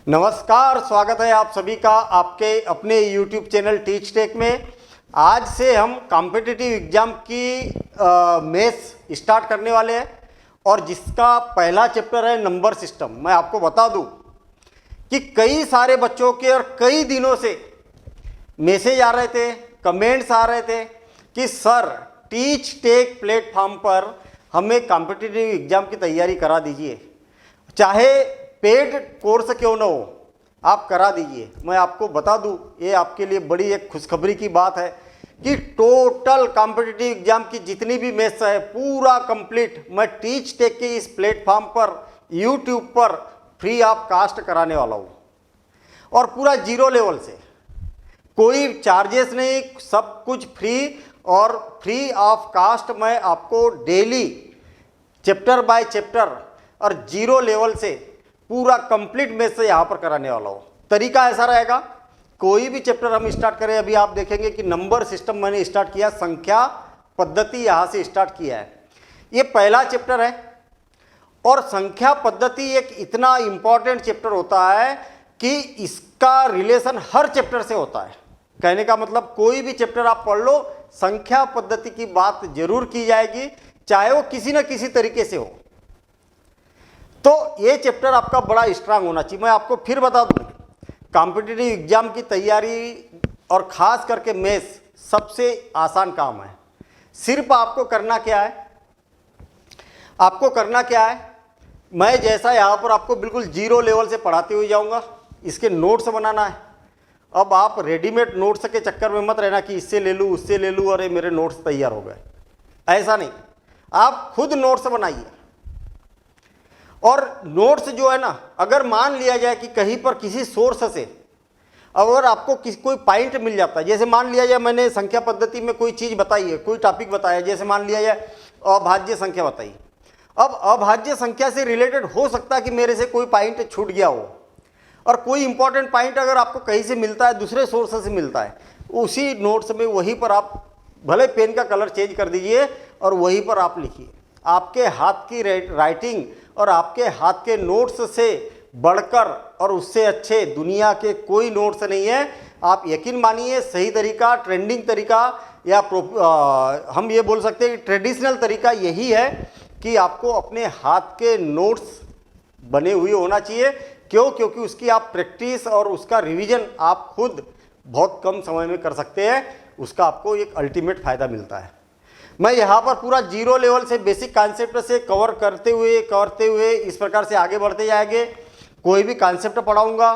नमस्कार, स्वागत है आप सभी का आपके अपने YouTube चैनल टीच टेक में। आज से हम कॉम्पिटिटिव एग्जाम की मेंस स्टार्ट करने वाले हैं और जिसका पहला चैप्टर है नंबर सिस्टम। मैं आपको बता दूं कि कई सारे बच्चों के और कई दिनों से मैसेज आ रहे थे, कमेंट्स आ रहे थे कि सर टीच टेक प्लेटफॉर्म पर हमें कॉम्पिटिटिव एग्जाम की तैयारी करा दीजिए, चाहे पेड कोर्स क्यों ना हो आप करा दीजिए। मैं आपको बता दूं, ये आपके लिए बड़ी एक खुशखबरी की बात है कि टोटल कॉम्पिटिटिव एग्जाम की जितनी भी मैथ्स है पूरा कंप्लीट मैं टीच टेक के इस प्लेटफॉर्म पर यूट्यूब पर फ्री ऑफ कास्ट कराने वाला हूँ और पूरा जीरो लेवल से, कोई चार्जेस नहीं, सब कुछ फ्री और फ्री ऑफ कास्ट मैं आपको डेली चैप्टर बाय चैप्टर और जीरो लेवल से पूरा कंप्लीट मैथ से यहाँ पर कराने वाला हूँ। तरीका ऐसा रहेगा, कोई भी चैप्टर हम स्टार्ट करें, अभी आप देखेंगे कि नंबर सिस्टम मैंने स्टार्ट किया, संख्या पद्धति यहाँ से स्टार्ट किया है, ये पहला चैप्टर है। और संख्या पद्धति एक इतना इम्पॉर्टेंट चैप्टर होता है कि इसका रिलेशन हर चैप्टर से होता है। कहने का मतलब कोई भी चैप्टर आप पढ़ लो, संख्या पद्धति की बात जरूर की जाएगी, चाहे वो किसी न किसी तरीके से हो। तो ये चैप्टर आपका बड़ा स्ट्रांग होना चाहिए। मैं आपको फिर बता दूं, कॉम्पिटिटिव एग्जाम की तैयारी और ख़ास करके मैथ्स सबसे आसान काम है। सिर्फ आपको करना क्या है, मैं जैसा यहाँ पर आपको बिल्कुल जीरो लेवल से पढ़ाते हुए जाऊँगा, इसके नोट्स बनाना है। अब आप रेडीमेड नोट्स के चक्कर में मत रहना कि इससे ले लूँ उससे ले लूँ, अरे मेरे नोट्स तैयार हो गए, ऐसा नहीं। आप खुद नोट्स बनाइए और नोट्स जो है ना, अगर मान लिया जाए कि कहीं पर किसी सोर्स से अगर आपको कोई पॉइंट मिल जाता है, जैसे मान लिया जाए मैंने संख्या पद्धति में कोई चीज़ बताई है, कोई टॉपिक बताया, जैसे मान लिया जाए अभाज्य संख्या बताई। अब अभाज्य संख्या से रिलेटेड हो सकता है कि मेरे से कोई पॉइंट छूट गया हो, और कोई इंपॉर्टेंट पॉइंट अगर आपको कहीं से मिलता है, दूसरे सोर्स से मिलता है, उसी नोट्स में वहीं पर आप भले पेन का कलर चेंज कर दीजिए और वहीं पर आप लिखिए। आपके हाथ की राइटिंग और आपके हाथ के नोट्स से बढ़कर और उससे अच्छे दुनिया के कोई नोट्स नहीं है। आप यकीन मानिए, सही तरीका, ट्रेंडिंग तरीका या हम ये बोल सकते हैं कि ट्रेडिशनल तरीका यही है कि आपको अपने हाथ के नोट्स बने हुए होना चाहिए। क्यों? क्योंकि उसकी आप प्रैक्टिस और उसका रिवीजन आप खुद बहुत कम समय में कर सकते हैं, उसका आपको एक अल्टीमेट फ़ायदा मिलता है। मैं यहाँ पर पूरा जीरो लेवल से बेसिक कॉन्सेप्ट से कवर करते हुए इस प्रकार से आगे बढ़ते जाएंगे। कोई भी कॉन्सेप्ट पढ़ाऊँगा,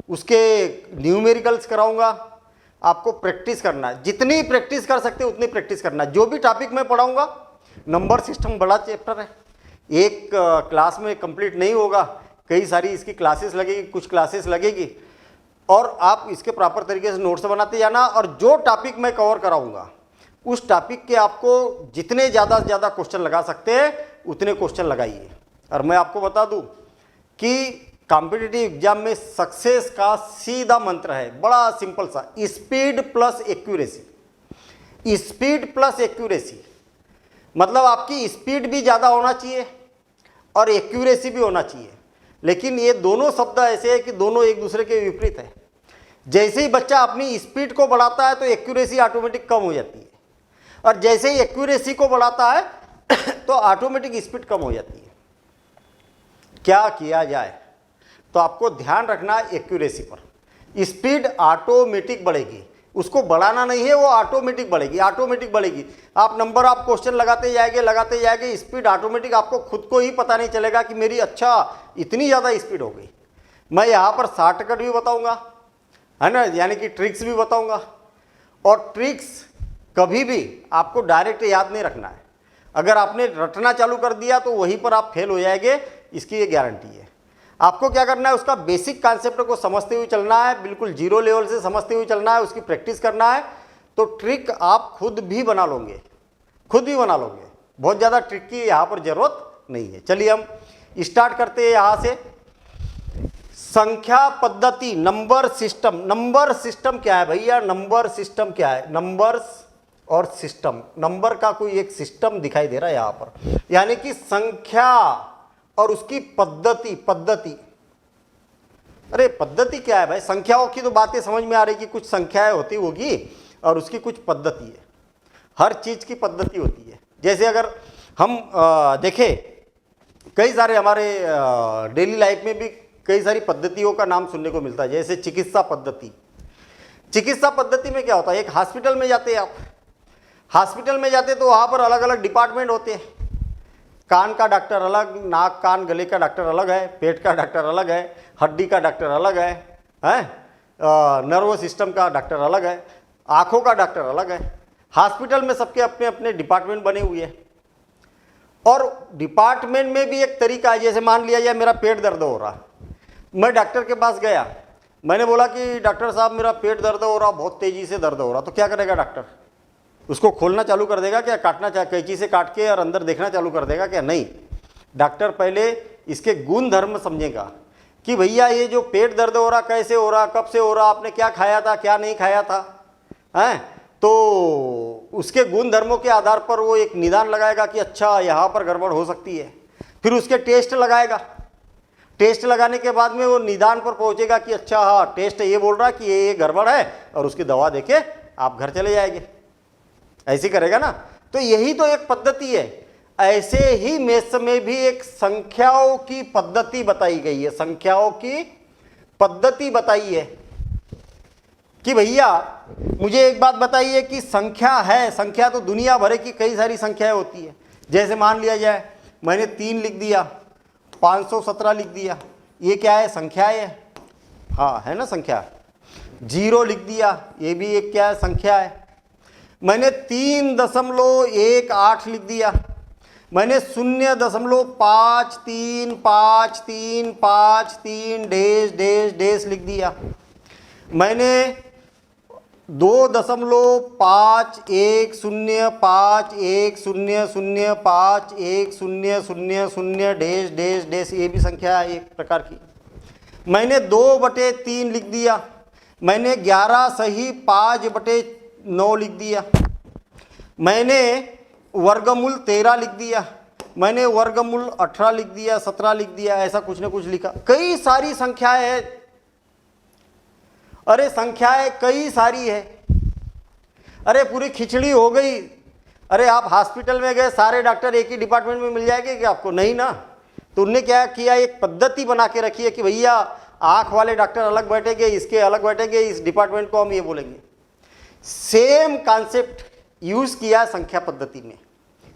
उसके न्यूमेरिकल्स कराऊँगा, आपको प्रैक्टिस करना है, जितनी प्रैक्टिस कर सकते उतनी प्रैक्टिस करना है। जो भी टॉपिक मैं पढ़ाऊँगा, नंबर सिस्टम बड़ा चैप्टर है, एक क्लास में कंप्लीट नहीं होगा, कई सारी इसकी क्लासेस लगेगी, कुछ क्लासेस लगेगी, और आप इसके प्रॉपर तरीके से नोट्स बनाते जाना। और जो टॉपिक मैं कवर कराऊँगा उस टॉपिक के आपको जितने ज़्यादा से ज़्यादा क्वेश्चन लगा सकते हैं उतने क्वेश्चन लगाइए। और मैं आपको बता दूं कि कॉम्पिटिटिव एग्जाम में सक्सेस का सीधा मंत्र है, बड़ा सिंपल सा, speed plus accuracy. Speed plus accuracy मतलब आपकी स्पीड भी ज़्यादा होना चाहिए और एक्यूरेसी भी होना चाहिए। लेकिन ये दोनों शब्द ऐसे हैं कि दोनों एक दूसरे के विपरीत है। जैसे ही बच्चा अपनी स्पीड को बढ़ाता है तो एक्यूरेसी ऑटोमेटिक कम हो जाती है, और जैसे ही एक्यूरेसी को बढ़ाता है तो ऑटोमेटिक स्पीड कम हो जाती है। क्या किया जाए? तो आपको ध्यान रखना है एक्यूरेसी पर। स्पीड ऑटोमेटिक बढ़ेगी, उसको बढ़ाना नहीं है, वो ऑटोमेटिक बढ़ेगी। आप नंबर ऑफ क्वेश्चन लगाते जाएंगे, स्पीड ऑटोमेटिक, आपको खुद को ही पता नहीं चलेगा कि मेरी अच्छा इतनी ज़्यादा स्पीड हो गई। मैं यहाँ पर शॉर्टकट भी बताऊँगा, है ना, यानी कि ट्रिक्स भी बताऊँगा। और ट्रिक्स कभी भी आपको डायरेक्ट याद नहीं रखना है, अगर आपने रटना चालू कर दिया तो वहीं पर आप फेल हो जाएंगे, इसकी ये गारंटी है। आपको क्या करना है, उसका बेसिक कॉन्सेप्ट को समझते हुए चलना है, बिल्कुल जीरो लेवल से समझते हुए चलना है, उसकी प्रैक्टिस करना है। तो ट्रिक आप खुद भी बना लोगे, बहुत ज़्यादा ट्रिक की यहाँ पर ज़रूरत नहीं है। चलिए हम स्टार्ट करते हैं यहाँ से। संख्या पद्धति, नंबर सिस्टम क्या है भैया? नंबर सिस्टम क्या है? नंबर्स और सिस्टम, नंबर का कोई एक सिस्टम दिखाई दे रहा है यहाँ पर, यानी कि संख्या और उसकी पद्धति अरे पद्धति क्या है भाई, संख्याओं की तो बातें समझ में आ रही कि कुछ संख्याएं होती होगी और उसकी कुछ पद्धति है। हर चीज़ की पद्धति होती है। जैसे अगर हम देखें, कई सारे हमारे डेली लाइफ में भी कई सारी पद्धतियों का नाम सुनने को मिलता है। जैसे चिकित्सा पद्धति। चिकित्सा पद्धति में क्या होता है, एक हॉस्पिटल में जाते हैं आप, हॉस्पिटल में जाते तो वहाँ पर अलग अलग डिपार्टमेंट होते हैं। कान का डॉक्टर अलग, नाक कान गले का डॉक्टर अलग है, पेट का डॉक्टर अलग है, हड्डी का डॉक्टर अलग है, नर्वस सिस्टम का डॉक्टर अलग है, आँखों का डॉक्टर अलग है। हॉस्पिटल में सबके अपने अपने डिपार्टमेंट बने हुए हैं। और डिपार्टमेंट में भी एक तरीका है। जैसे मान लिया जाए मेरा पेट दर्द हो रहा, मैं डॉक्टर के पास गया, मैंने बोला कि डॉक्टर साहब मेरा पेट दर्द हो रहा, बहुत तेज़ी से दर्द हो रहा, तो क्या करेगा डॉक्टर? उसको खोलना चालू कर देगा क्या, काटना चाहे कैंची से काट के और अंदर देखना चालू कर देगा क्या? नहीं, डॉक्टर पहले इसके गुण धर्म समझेगा कि भैया ये जो पेट दर्द हो रहा कैसे हो रहा, कब से हो रहा, आपने क्या खाया था क्या नहीं खाया था, हैं? तो उसके गुण धर्मों के आधार पर वो एक निदान लगाएगा कि अच्छा यहाँ पर गड़बड़ हो सकती है। फिर उसके टेस्ट लगाएगा, टेस्ट लगाने के बाद में वो निदान पर पहुँचेगा कि अच्छा हाँ टेस्ट ये बोल रहा है कि ये गड़बड़ है, और उसकी दवा देके आप घर चले जाएंगे। ऐसे करेगा ना। तो यही तो एक पद्धति है। ऐसे ही मेष में भी एक संख्याओं की पद्धति बताई गई है, संख्याओं की पद्धति बताई है कि भैया मुझे एक बात बताइए कि संख्या है, संख्या तो दुनिया भर की कई सारी संख्याएं होती है। जैसे मान लिया जाए मैंने 3 लिख दिया, 517 लिख दिया, ये क्या है? संख्या है। हाँ है ना संख्या। 0 लिख दिया, ये भी एक क्या है? संख्या है। मैंने 3.18 लिख दिया, मैंने 0.535353 डैश डैश डैश लिख दिया, मैंने 2.5105100510051000 डैश डैश डैश, ये भी संख्या है एक प्रकार की। मैंने 2/3 लिख दिया, मैंने 11 सही 5/9 लिख दिया, मैंने वर्गमूल 13 लिख दिया, मैंने वर्गमूल 18 लिख दिया, 17 लिख दिया, ऐसा कुछ ना कुछ लिखा। कई सारी संख्याएं हैं। अरे संख्याएं कई सारी है। अरे पूरी खिचड़ी हो गई। अरे आप हॉस्पिटल में गए, सारे डॉक्टर एक ही डिपार्टमेंट में मिल जाएंगे क्या आपको? नहीं ना। तो उनने क्या किया, एक पद्धति बना के रखी है कि भैया आँख वाले डॉक्टर अलग बैठेंगे, इसके अलग बैठेंगे, इस डिपार्टमेंट को हम ये बोलेंगे। सेम कॉन्सेप्ट यूज किया संख्या पद्धति में,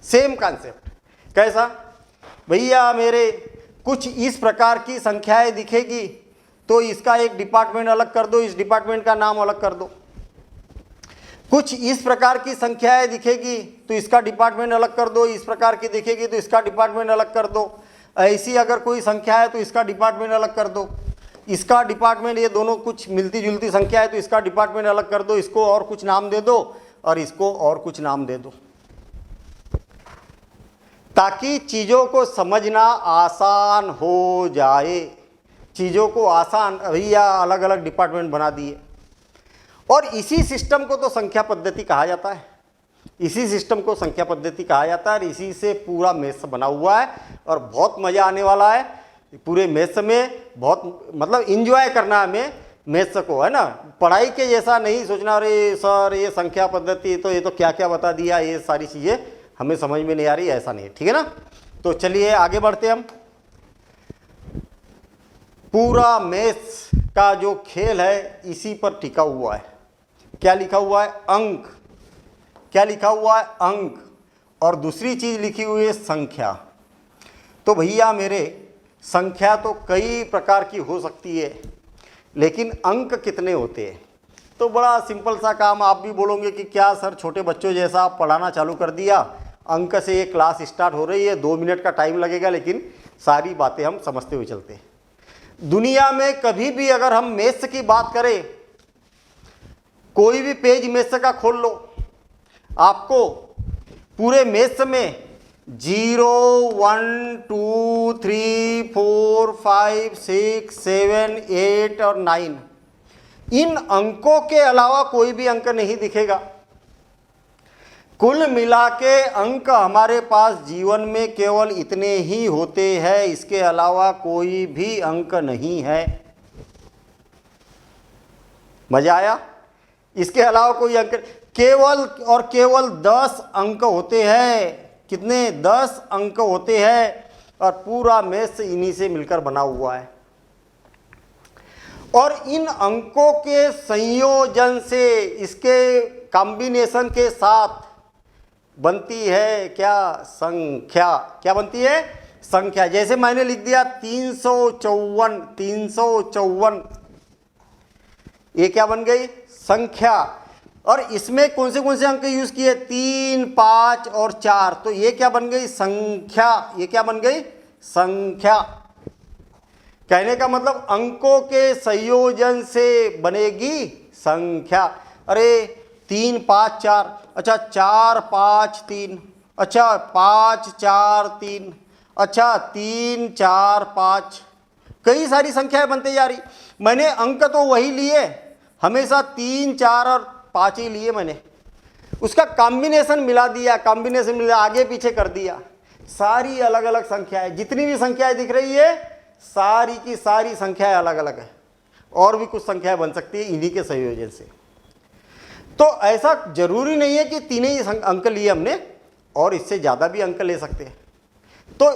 सेम कॉन्सेप्ट। कैसा? भैया मेरे कुछ इस प्रकार की संख्याएं दिखेगी तो इसका एक डिपार्टमेंट अलग कर दो, इस डिपार्टमेंट का नाम अलग कर दो। कुछ इस प्रकार की संख्याएं दिखेगी तो इसका डिपार्टमेंट अलग कर दो, इस प्रकार की दिखेगी तो इसका डिपार्टमेंट अलग कर दो। ऐसी अगर कोई संख्या है तो इसका डिपार्टमेंट अलग कर दो, इसका डिपार्टमेंट, ये दोनों कुछ मिलती जुलती संख्या है तो इसका डिपार्टमेंट अलग कर दो, इसको और कुछ नाम दे दो और इसको और कुछ नाम दे दो, ताकि चीज़ों को समझना आसान हो जाए। चीज़ों को आसान, भैया अलग अलग डिपार्टमेंट बना दिए। और इसी सिस्टम को तो संख्या पद्धति कहा जाता है, इसी सिस्टम को संख्या पद्धति कहा जाता है। और इसी से पूरा मेष बना हुआ है और बहुत मज़ा आने वाला है पूरे मेष में। बहुत मतलब इंजॉय करना है हमें मेष को, है ना। पढ़ाई के जैसा नहीं सोचना अरे सर ये संख्या पद्धति तो ये तो क्या क्या बता दिया, ये सारी चीज़ें हमें समझ में नहीं आ रही, ऐसा नहीं है, ठीक है ना। तो चलिए आगे बढ़ते हम। पूरा मेष का जो खेल है इसी पर टिका हुआ है। क्या लिखा हुआ है? अंक। क्या लिखा हुआ है? अंक। और दूसरी चीज़ लिखी हुई है संख्या। तो भैया मेरे संख्या तो कई प्रकार की हो सकती है, लेकिन अंक कितने होते हैं? तो बड़ा सिंपल सा काम। आप भी बोलोगे कि क्या सर छोटे बच्चों जैसा आप पढ़ाना चालू कर दिया, अंक से ये क्लास स्टार्ट हो रही है, 2 मिनट का टाइम लगेगा, लेकिन सारी बातें हम समझते हुए चलते हैं। दुनिया में कभी भी अगर हम मेष की बात करें, कोई भी पेज मेष का खोल लो, आपको पूरे मेष में 0 1 2 3 4 5 6 7 8 और 9 इन अंकों के अलावा कोई भी अंक नहीं दिखेगा। कुल मिला के अंक हमारे पास जीवन में केवल इतने ही होते हैं, इसके अलावा कोई भी अंक नहीं है। मजा आया? इसके अलावा कोई अंक केवल और केवल 10 अंक होते हैं। कितने? 10 अंक होते हैं और पूरा मैथ्स इन्हीं से मिलकर बना हुआ है। और इन अंकों के संयोजन से, इसके कॉम्बिनेशन के साथ बनती है क्या? संख्या। क्या बनती है? संख्या। जैसे मैंने लिख दिया 354, 354, ये क्या बन गई? संख्या। और इसमें कौन से अंक यूज किए? 3, 5 और 4, तो ये क्या बन गई? संख्या। ये क्या बन गई? संख्या। कहने का मतलब अंकों के संयोजन से बनेगी संख्या। अरे 3, 5, 4, अच्छा 4, 5, 3, अच्छा 5, 4, 3, अच्छा 3, 4, 5, कई सारी संख्याएं बनते जा रही। मैंने अंक तो वही लिए, हमेशा 3, 4 और 5 ही लिए मैंने, उसका कॉम्बिनेशन मिला दिया, कॉम्बिनेशन मिला, आगे पीछे कर दिया। सारी अलग अलग संख्याएं, जितनी भी संख्याएं दिख रही है सारी की सारी संख्याएं अलग अलग है। और भी कुछ संख्याएं बन सकती है इन्हीं के संयोजन से। तो ऐसा जरूरी नहीं है कि तीन ही अंक लिए हमने, और इससे ज़्यादा भी अंक ले सकते हैं। तो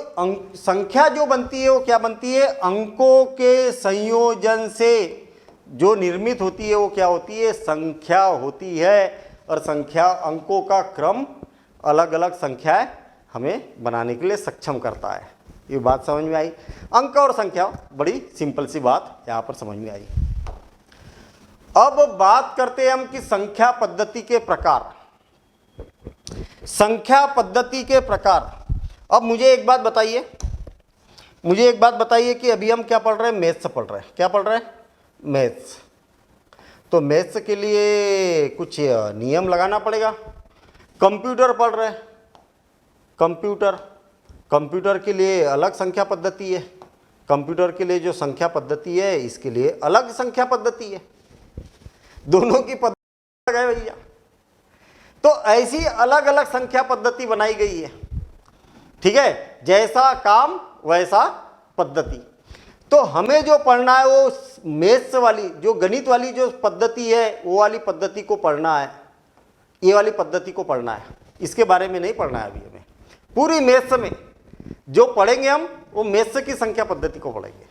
संख्या जो बनती है वो क्या बनती है? अंकों के संयोजन से जो निर्मित होती है वो क्या होती है? संख्या होती है। और संख्या, अंकों का क्रम अलग अलग संख्याएं हमें बनाने के लिए सक्षम करता है। ये बात समझ में आई? अंक और संख्या, बड़ी सिंपल सी बात यहाँ पर समझ में आई। अब बात करते हैं हम कि संख्या पद्धति के प्रकार। संख्या पद्धति के प्रकार। अब मुझे एक बात बताइए, कि अभी हम क्या पढ़ रहे हैं? मैथ्स पढ़ रहे हैं। क्या पढ़ रहे हैं? मैथ्स। तो मैथ्स के लिए कुछ नियम लगाना पड़ेगा। कंप्यूटर पढ़ रहे हैं, कंप्यूटर के लिए अलग संख्या पद्धति है। कंप्यूटर के लिए जो संख्या पद्धति है, इसके लिए अलग संख्या पद्धति है। दोनों की पद्धति है भैया। तो ऐसी अलग अलग संख्या पद्धति बनाई गई है। ठीक है, जैसा काम वैसा पद्धति। तो हमें जो पढ़ना है वो मैथ्स वाली, जो गणित वाली जो पद्धति है, वो वाली पद्धति को पढ़ना है। ये वाली पद्धति को पढ़ना है, इसके बारे में नहीं पढ़ना है अभी हमें। पूरी मैथ्स में जो पढ़ेंगे हम, वो मैथ्स की संख्या पद्धति को पढ़ेंगे।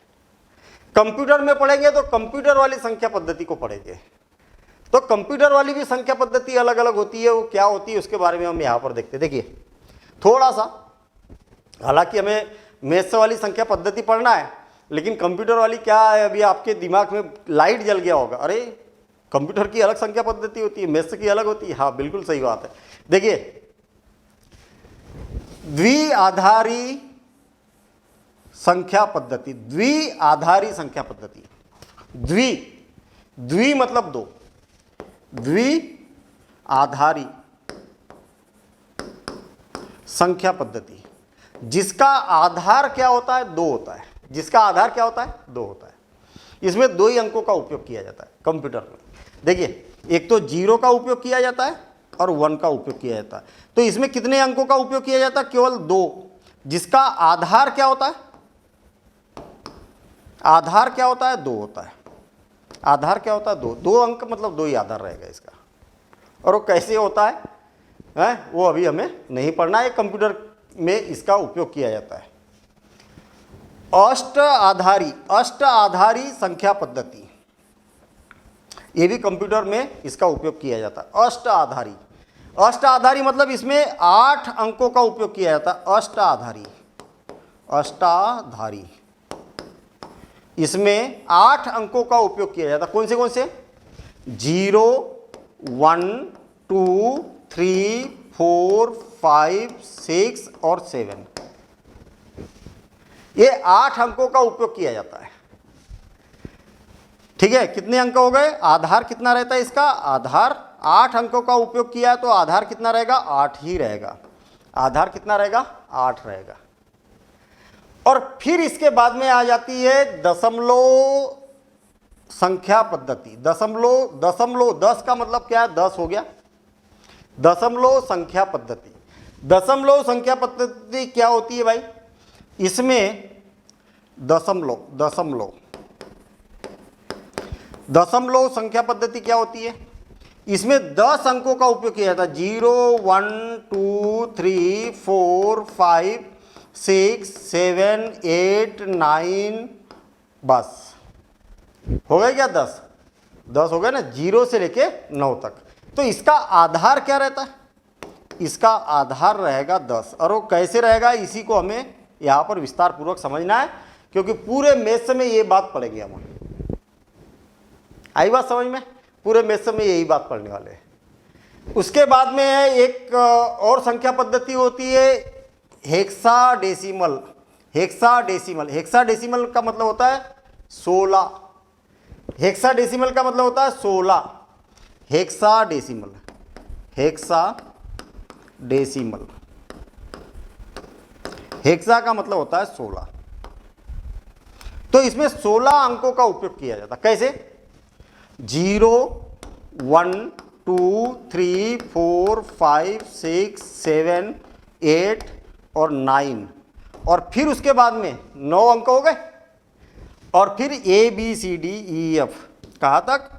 कंप्यूटर में पढ़ेंगे तो कंप्यूटर वाली संख्या पद्धति को पढ़ेंगे। तो कंप्यूटर वाली भी संख्या पद्धति अलग अलग होती है, वो क्या होती है उसके बारे में हम यहाँ पर देखते हैं। देखिए थोड़ा सा, हालांकि हमें मैथ्स वाली संख्या पद्धति पढ़ना है, लेकिन कंप्यूटर वाली क्या है, अभी आपके दिमाग में लाइट जल गया होगा, अरे कंप्यूटर की अलग संख्या पद्धति होती है, मैथ्स की अलग होती है। हाँ बिल्कुल सही बात है। देखिए द्विआधारी संख्या पद्धति, द्विआधारी संख्या पद्धति। द्वि मतलब दो, द्विआधारी संख्या पद्धति, जिसका आधार क्या होता है? 2 होता है। जिसका आधार क्या होता है? 2 होता है। इसमें 2 ही अंकों का उपयोग किया जाता है कंप्यूटर में। देखिए एक तो 0 का उपयोग किया जाता है और 1 का उपयोग किया जाता है। तो इसमें कितने अंकों का उपयोग किया जाता है? केवल 2। जिसका आधार क्या होता है? आधार क्या होता है? 2 होता है। आधार क्या होता है? 2 अंक, मतलब 2 ही आधार रहेगा इसका। और वो कैसे होता है, वो अभी हमें नहीं पढ़ना है। कंप्यूटर में इसका उपयोग किया जाता है। अष्ट आधारी संख्या पद्धति, ये भी कंप्यूटर में इसका उपयोग किया जाता है। अष्ट आधारी मतलब इसमें 8 अंकों का उपयोग किया जाता है। अष्टाधारी, इसमें 8 अंकों का उपयोग किया जाता है। कौन से? 0, 1, 2, 3, 4, 5, 6 और 7, ये 8 अंकों का उपयोग किया जाता है। ठीक है, कितने अंक हो गए? आधार कितना रहता है इसका? आधार 8 अंकों का उपयोग किया है, तो आधार कितना रहेगा? 8 ही रहेगा। आधार कितना रहेगा? 8 रहेगा। और फिर इसके बाद में आ जाती है दशमलव संख्या पद्धति। दशमलव 10 का मतलब क्या है? 10 हो गया। दशमलव संख्या पद्धति। दशमलव संख्या पद्धति क्या होती है भाई? इसमें दशमलव दशमलव संख्या पद्धति क्या होती है? इसमें 10 अंकों का उपयोग किया जाता है। 0 1 2 3 4 5 6 7 8 9, बस हो गए क्या? 10 हो गए ना, 0 से लेके 9 तक। तो इसका आधार क्या रहता है? इसका आधार रहेगा 10। और वो कैसे रहेगा, इसी को हमें यहाँ पर विस्तार पूर्वक समझना है, क्योंकि पूरे मैथ्स में ये बात पड़ेगी हमें। आई बात समझ में? पूरे मैथ्स में यही बात पढ़ने वाले हैं। उसके बाद में एक और संख्या पद्धति होती है हेक्साडेसिमल। हेक्साडेसिमल का मतलब होता है 16। हेक्साडेसिमल का मतलब होता है 16। हेक्साडेसिमल हेक्सा का मतलब होता है 16। तो इसमें 16 अंकों का उपयोग किया जाता है। कैसे? 0 1 2 3 4 5 6 7 8 और 9, और फिर उसके बाद में 9 अंक हो गए, और फिर ABCDEF, कहाँ तक?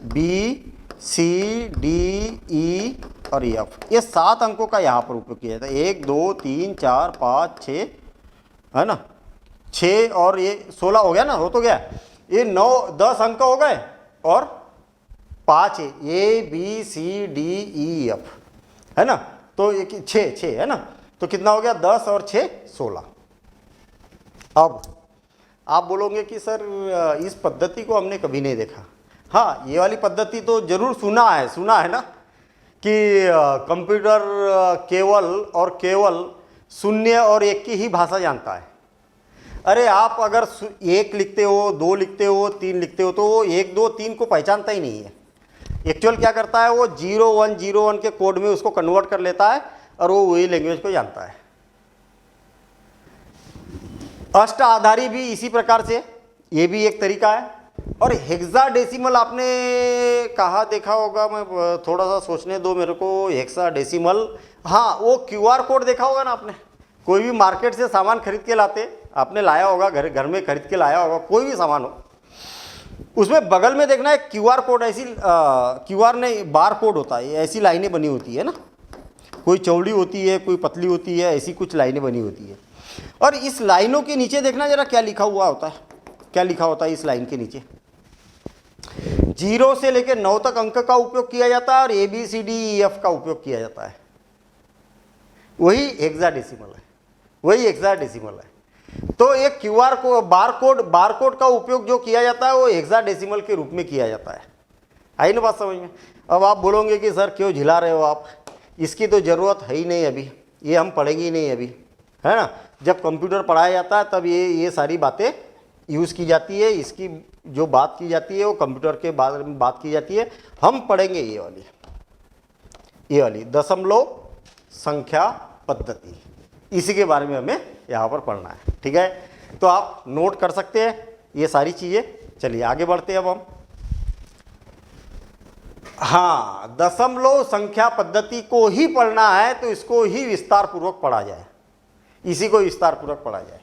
ABCDE और EF, ये 7 अंकों का यहाँ पर उपयोग किया जाता है। 1 2 3 4 5 6, है ना, 6 और ये 16 हो गया ना, हो तो गया। ये 9 10 अंक हो गए और 5 है, ABCDEF, है ना। तो ये 6 है ना, तो कितना हो गया? 10 और 6 16। अब आप बोलोगे कि सर इस पद्धति को हमने कभी नहीं देखा। हाँ, ये वाली पद्धति तो जरूर सुना है ना, कि कंप्यूटर केवल और केवल 0 और 1 की ही भाषा जानता है। अरे आप अगर 1 लिखते हो, 2 लिखते हो, 3 लिखते हो, तो वो 1 2 3 को पहचानता ही नहीं है। एक्चुअल क्या करता है, वो 0101 के कोड में उसको कन्वर्ट कर लेता है और वो वही लैंग्वेज को जानता है। अष्ट आधारी भी इसी प्रकार से, ये भी एक तरीका है। और हेक्साडेसिमल आपने कहाँ देखा होगा? मैं थोड़ा सा सोचने दो मेरे को। हेक्साडेसिमल, हाँ, वो QR कोड देखा होगा ना आपने। कोई भी मार्केट से सामान खरीद के लाते, आपने लाया होगा, घर में खरीद के लाया होगा, कोई भी सामान हो, उसमें बगल में देखना है QR कोड। ऐसी QR नहीं, बार कोड होता है, ऐसी लाइनें बनी होती है ना, कोई चौड़ी होती है, कोई पतली होती है, ऐसी कुछ लाइनें बनी होती है। और इस लाइनों के नीचे देखना जरा क्या लिखा हुआ होता है। क्या लिखा होता है इस लाइन के नीचे? 0 से लेकर 9 तक अंक का उपयोग किया जाता है और ABCDEF का उपयोग किया जाता है। वही हेक्साडेसिमल है। तो एक QR को बार कोड का उपयोग जो किया जाता है वो हेक्साडेसिमल के रूप में किया जाता है। आई ना बात समझ में? अब आप बोलोगे कि सर क्यों झिला रहे हो आप, इसकी तो ज़रूरत है ही नहीं अभी, ये हम पढ़ेंगे ही नहीं अभी, है ना। जब कंप्यूटर पढ़ाया जाता है तब ये सारी बातें यूज़ की जाती है। इसकी जो बात की जाती है वो कंप्यूटर के बारे में बात की जाती है। हम पढ़ेंगे ये वाली दशमलव संख्या पद्धति, इसी के बारे में हमें यहाँ पर पढ़ना है। ठीक है, तो आप नोट कर सकते हैं ये सारी चीज़ें। चलिए आगे बढ़ते हैं अब हम। हाँ, दशमलव संख्या पद्धति को ही पढ़ना है तो इसको ही विस्तार पूर्वक पढ़ा जाए, इसी को विस्तार पूर्वक पढ़ा जाए।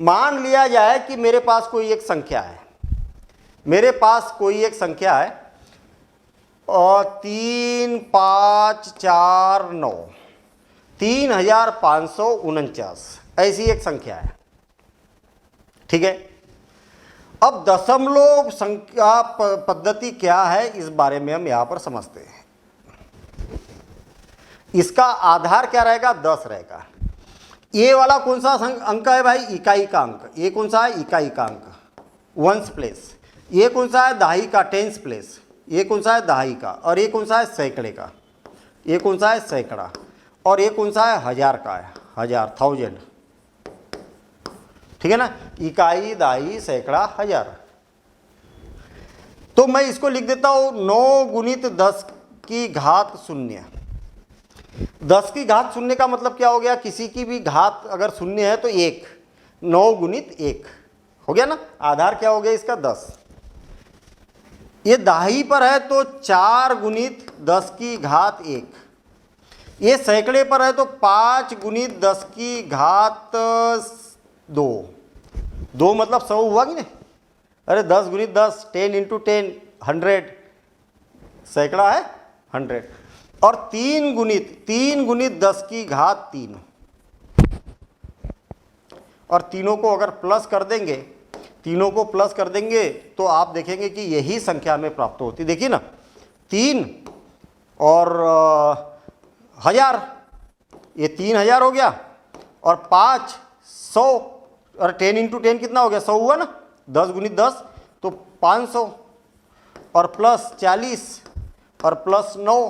मान लिया जाए कि मेरे पास कोई एक संख्या है, और 3 5 4 9 3549 ऐसी एक संख्या है। ठीक है, अब दशमलव संख्या पद्धति क्या है इस बारे में हम यहां पर समझते हैं। इसका आधार क्या रहेगा? 10 रहेगा। ये वाला कौन सा अंक है भाई? इकाई का अंक। ये कौन सा है? इकाई का अंक, वंस प्लेस। ये कौन सा है? दहाई का, टेंस प्लेस। ये कौन सा है? दहाई का। और ये कौन सा है? सैकड़े का। ये कौन सा है? सैकड़ा। और ये कौन सा है? हजार का है, हजार, 1000। ठीक है ना, इकाई, दहाई, सैकड़ा, हजार। तो मैं इसको लिख देता हूं 9 गुणित 10 की घात 0। 10 की घात 0 का मतलब क्या हो गया? किसी की भी घात अगर 0 है तो 1, 9 गुणित 1 हो गया ना। आधार क्या हो गया इसका? 10। ये दहाई पर है तो 4 गुणित 10 की घात 1। ये सैकड़े पर है तो 5 गुणित 10 की घात 2। 2 मतलब 100 हुआ कि नहीं? अरे 10 गुणित 10, 10 इंटू 10, 100, सैकड़ा है 100। और 3 गुणित 10 की घात 3, और तीनों को अगर प्लस कर देंगे, तीनों को प्लस कर देंगे तो आप देखेंगे कि यही संख्या में प्राप्त होती। देखिए ना, 3 और 1000, ये 3000 हो गया, और 5 100, और 10 इंटू 10 कितना हो गया, 100 हुआ ना, 10 गुणित 10 तो 500, और प्लस 40 और प्लस 9,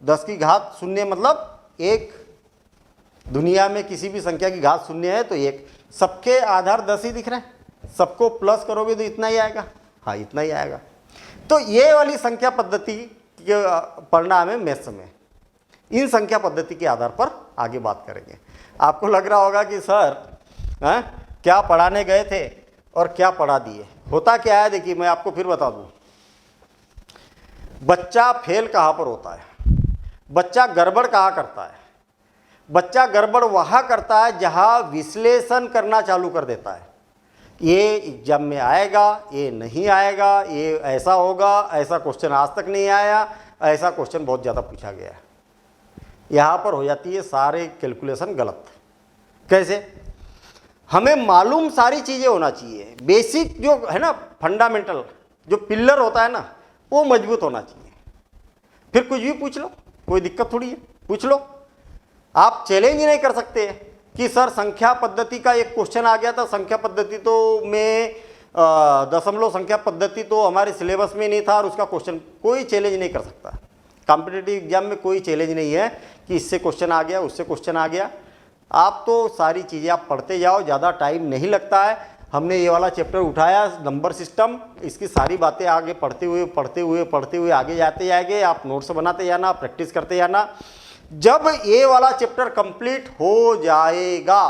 10 की घात शून्य मतलब 1। दुनिया में किसी भी संख्या की घात शून्य है तो 1। सबके आधार 10 ही दिख रहे हैं, सबको प्लस करोगे तो इतना ही आएगा, हाँ इतना ही आएगा। तो ये वाली संख्या पद्धति पढ़ना हमें मैथ्स में, इन संख्या पद्धति के आधार पर आगे बात करेंगे। आपको लग रहा होगा कि सर क्या पढ़ाने गए थे और क्या पढ़ा दिए। होता क्या है, देखिए मैं आपको फिर बता दूं, बच्चा फेल कहाँ पर होता है, बच्चा गड़बड़ कहाँ करता है। बच्चा गड़बड़ वहाँ करता है जहाँ विश्लेषण करना चालू कर देता है, ये एग्जाम में आएगा, ये नहीं आएगा, ये ऐसा होगा, ऐसा क्वेश्चन आज तक नहीं आया, ऐसा क्वेश्चन बहुत ज़्यादा पूछा गया है। यहाँ पर हो जाती है सारे कैलकुलेशन गलत। कैसे? हमें मालूम सारी चीज़ें होना चाहिए, बेसिक जो है ना, फंडामेंटल जो पिलर होता है ना, वो मजबूत होना चाहिए। फिर कुछ भी पूछ लो, कोई दिक्कत थोड़ी है, पूछ लो। आप चैलेंज नहीं कर सकते कि सर संख्या पद्धति का एक क्वेश्चन आ गया था, संख्या पद्धति तो में दशमलव संख्या पद्धति तो हमारे सिलेबस में नहीं था और उसका क्वेश्चन, कोई चैलेंज नहीं कर सकता। कॉम्पिटिटिव एग्जाम में कोई चैलेंज नहीं है कि इससे क्वेश्चन आ गया, उससे क्वेश्चन आ गया। आप तो सारी चीज़ें आप पढ़ते जाओ, ज़्यादा टाइम नहीं लगता है। हमने ये वाला चैप्टर उठाया, नंबर सिस्टम, इसकी सारी बातें आगे पढ़ते हुए आगे जाते जाएंगे। आप नोट्स बनाते जाना, प्रैक्टिस करते जाना। जब ये वाला चैप्टर कंप्लीट हो जाएगा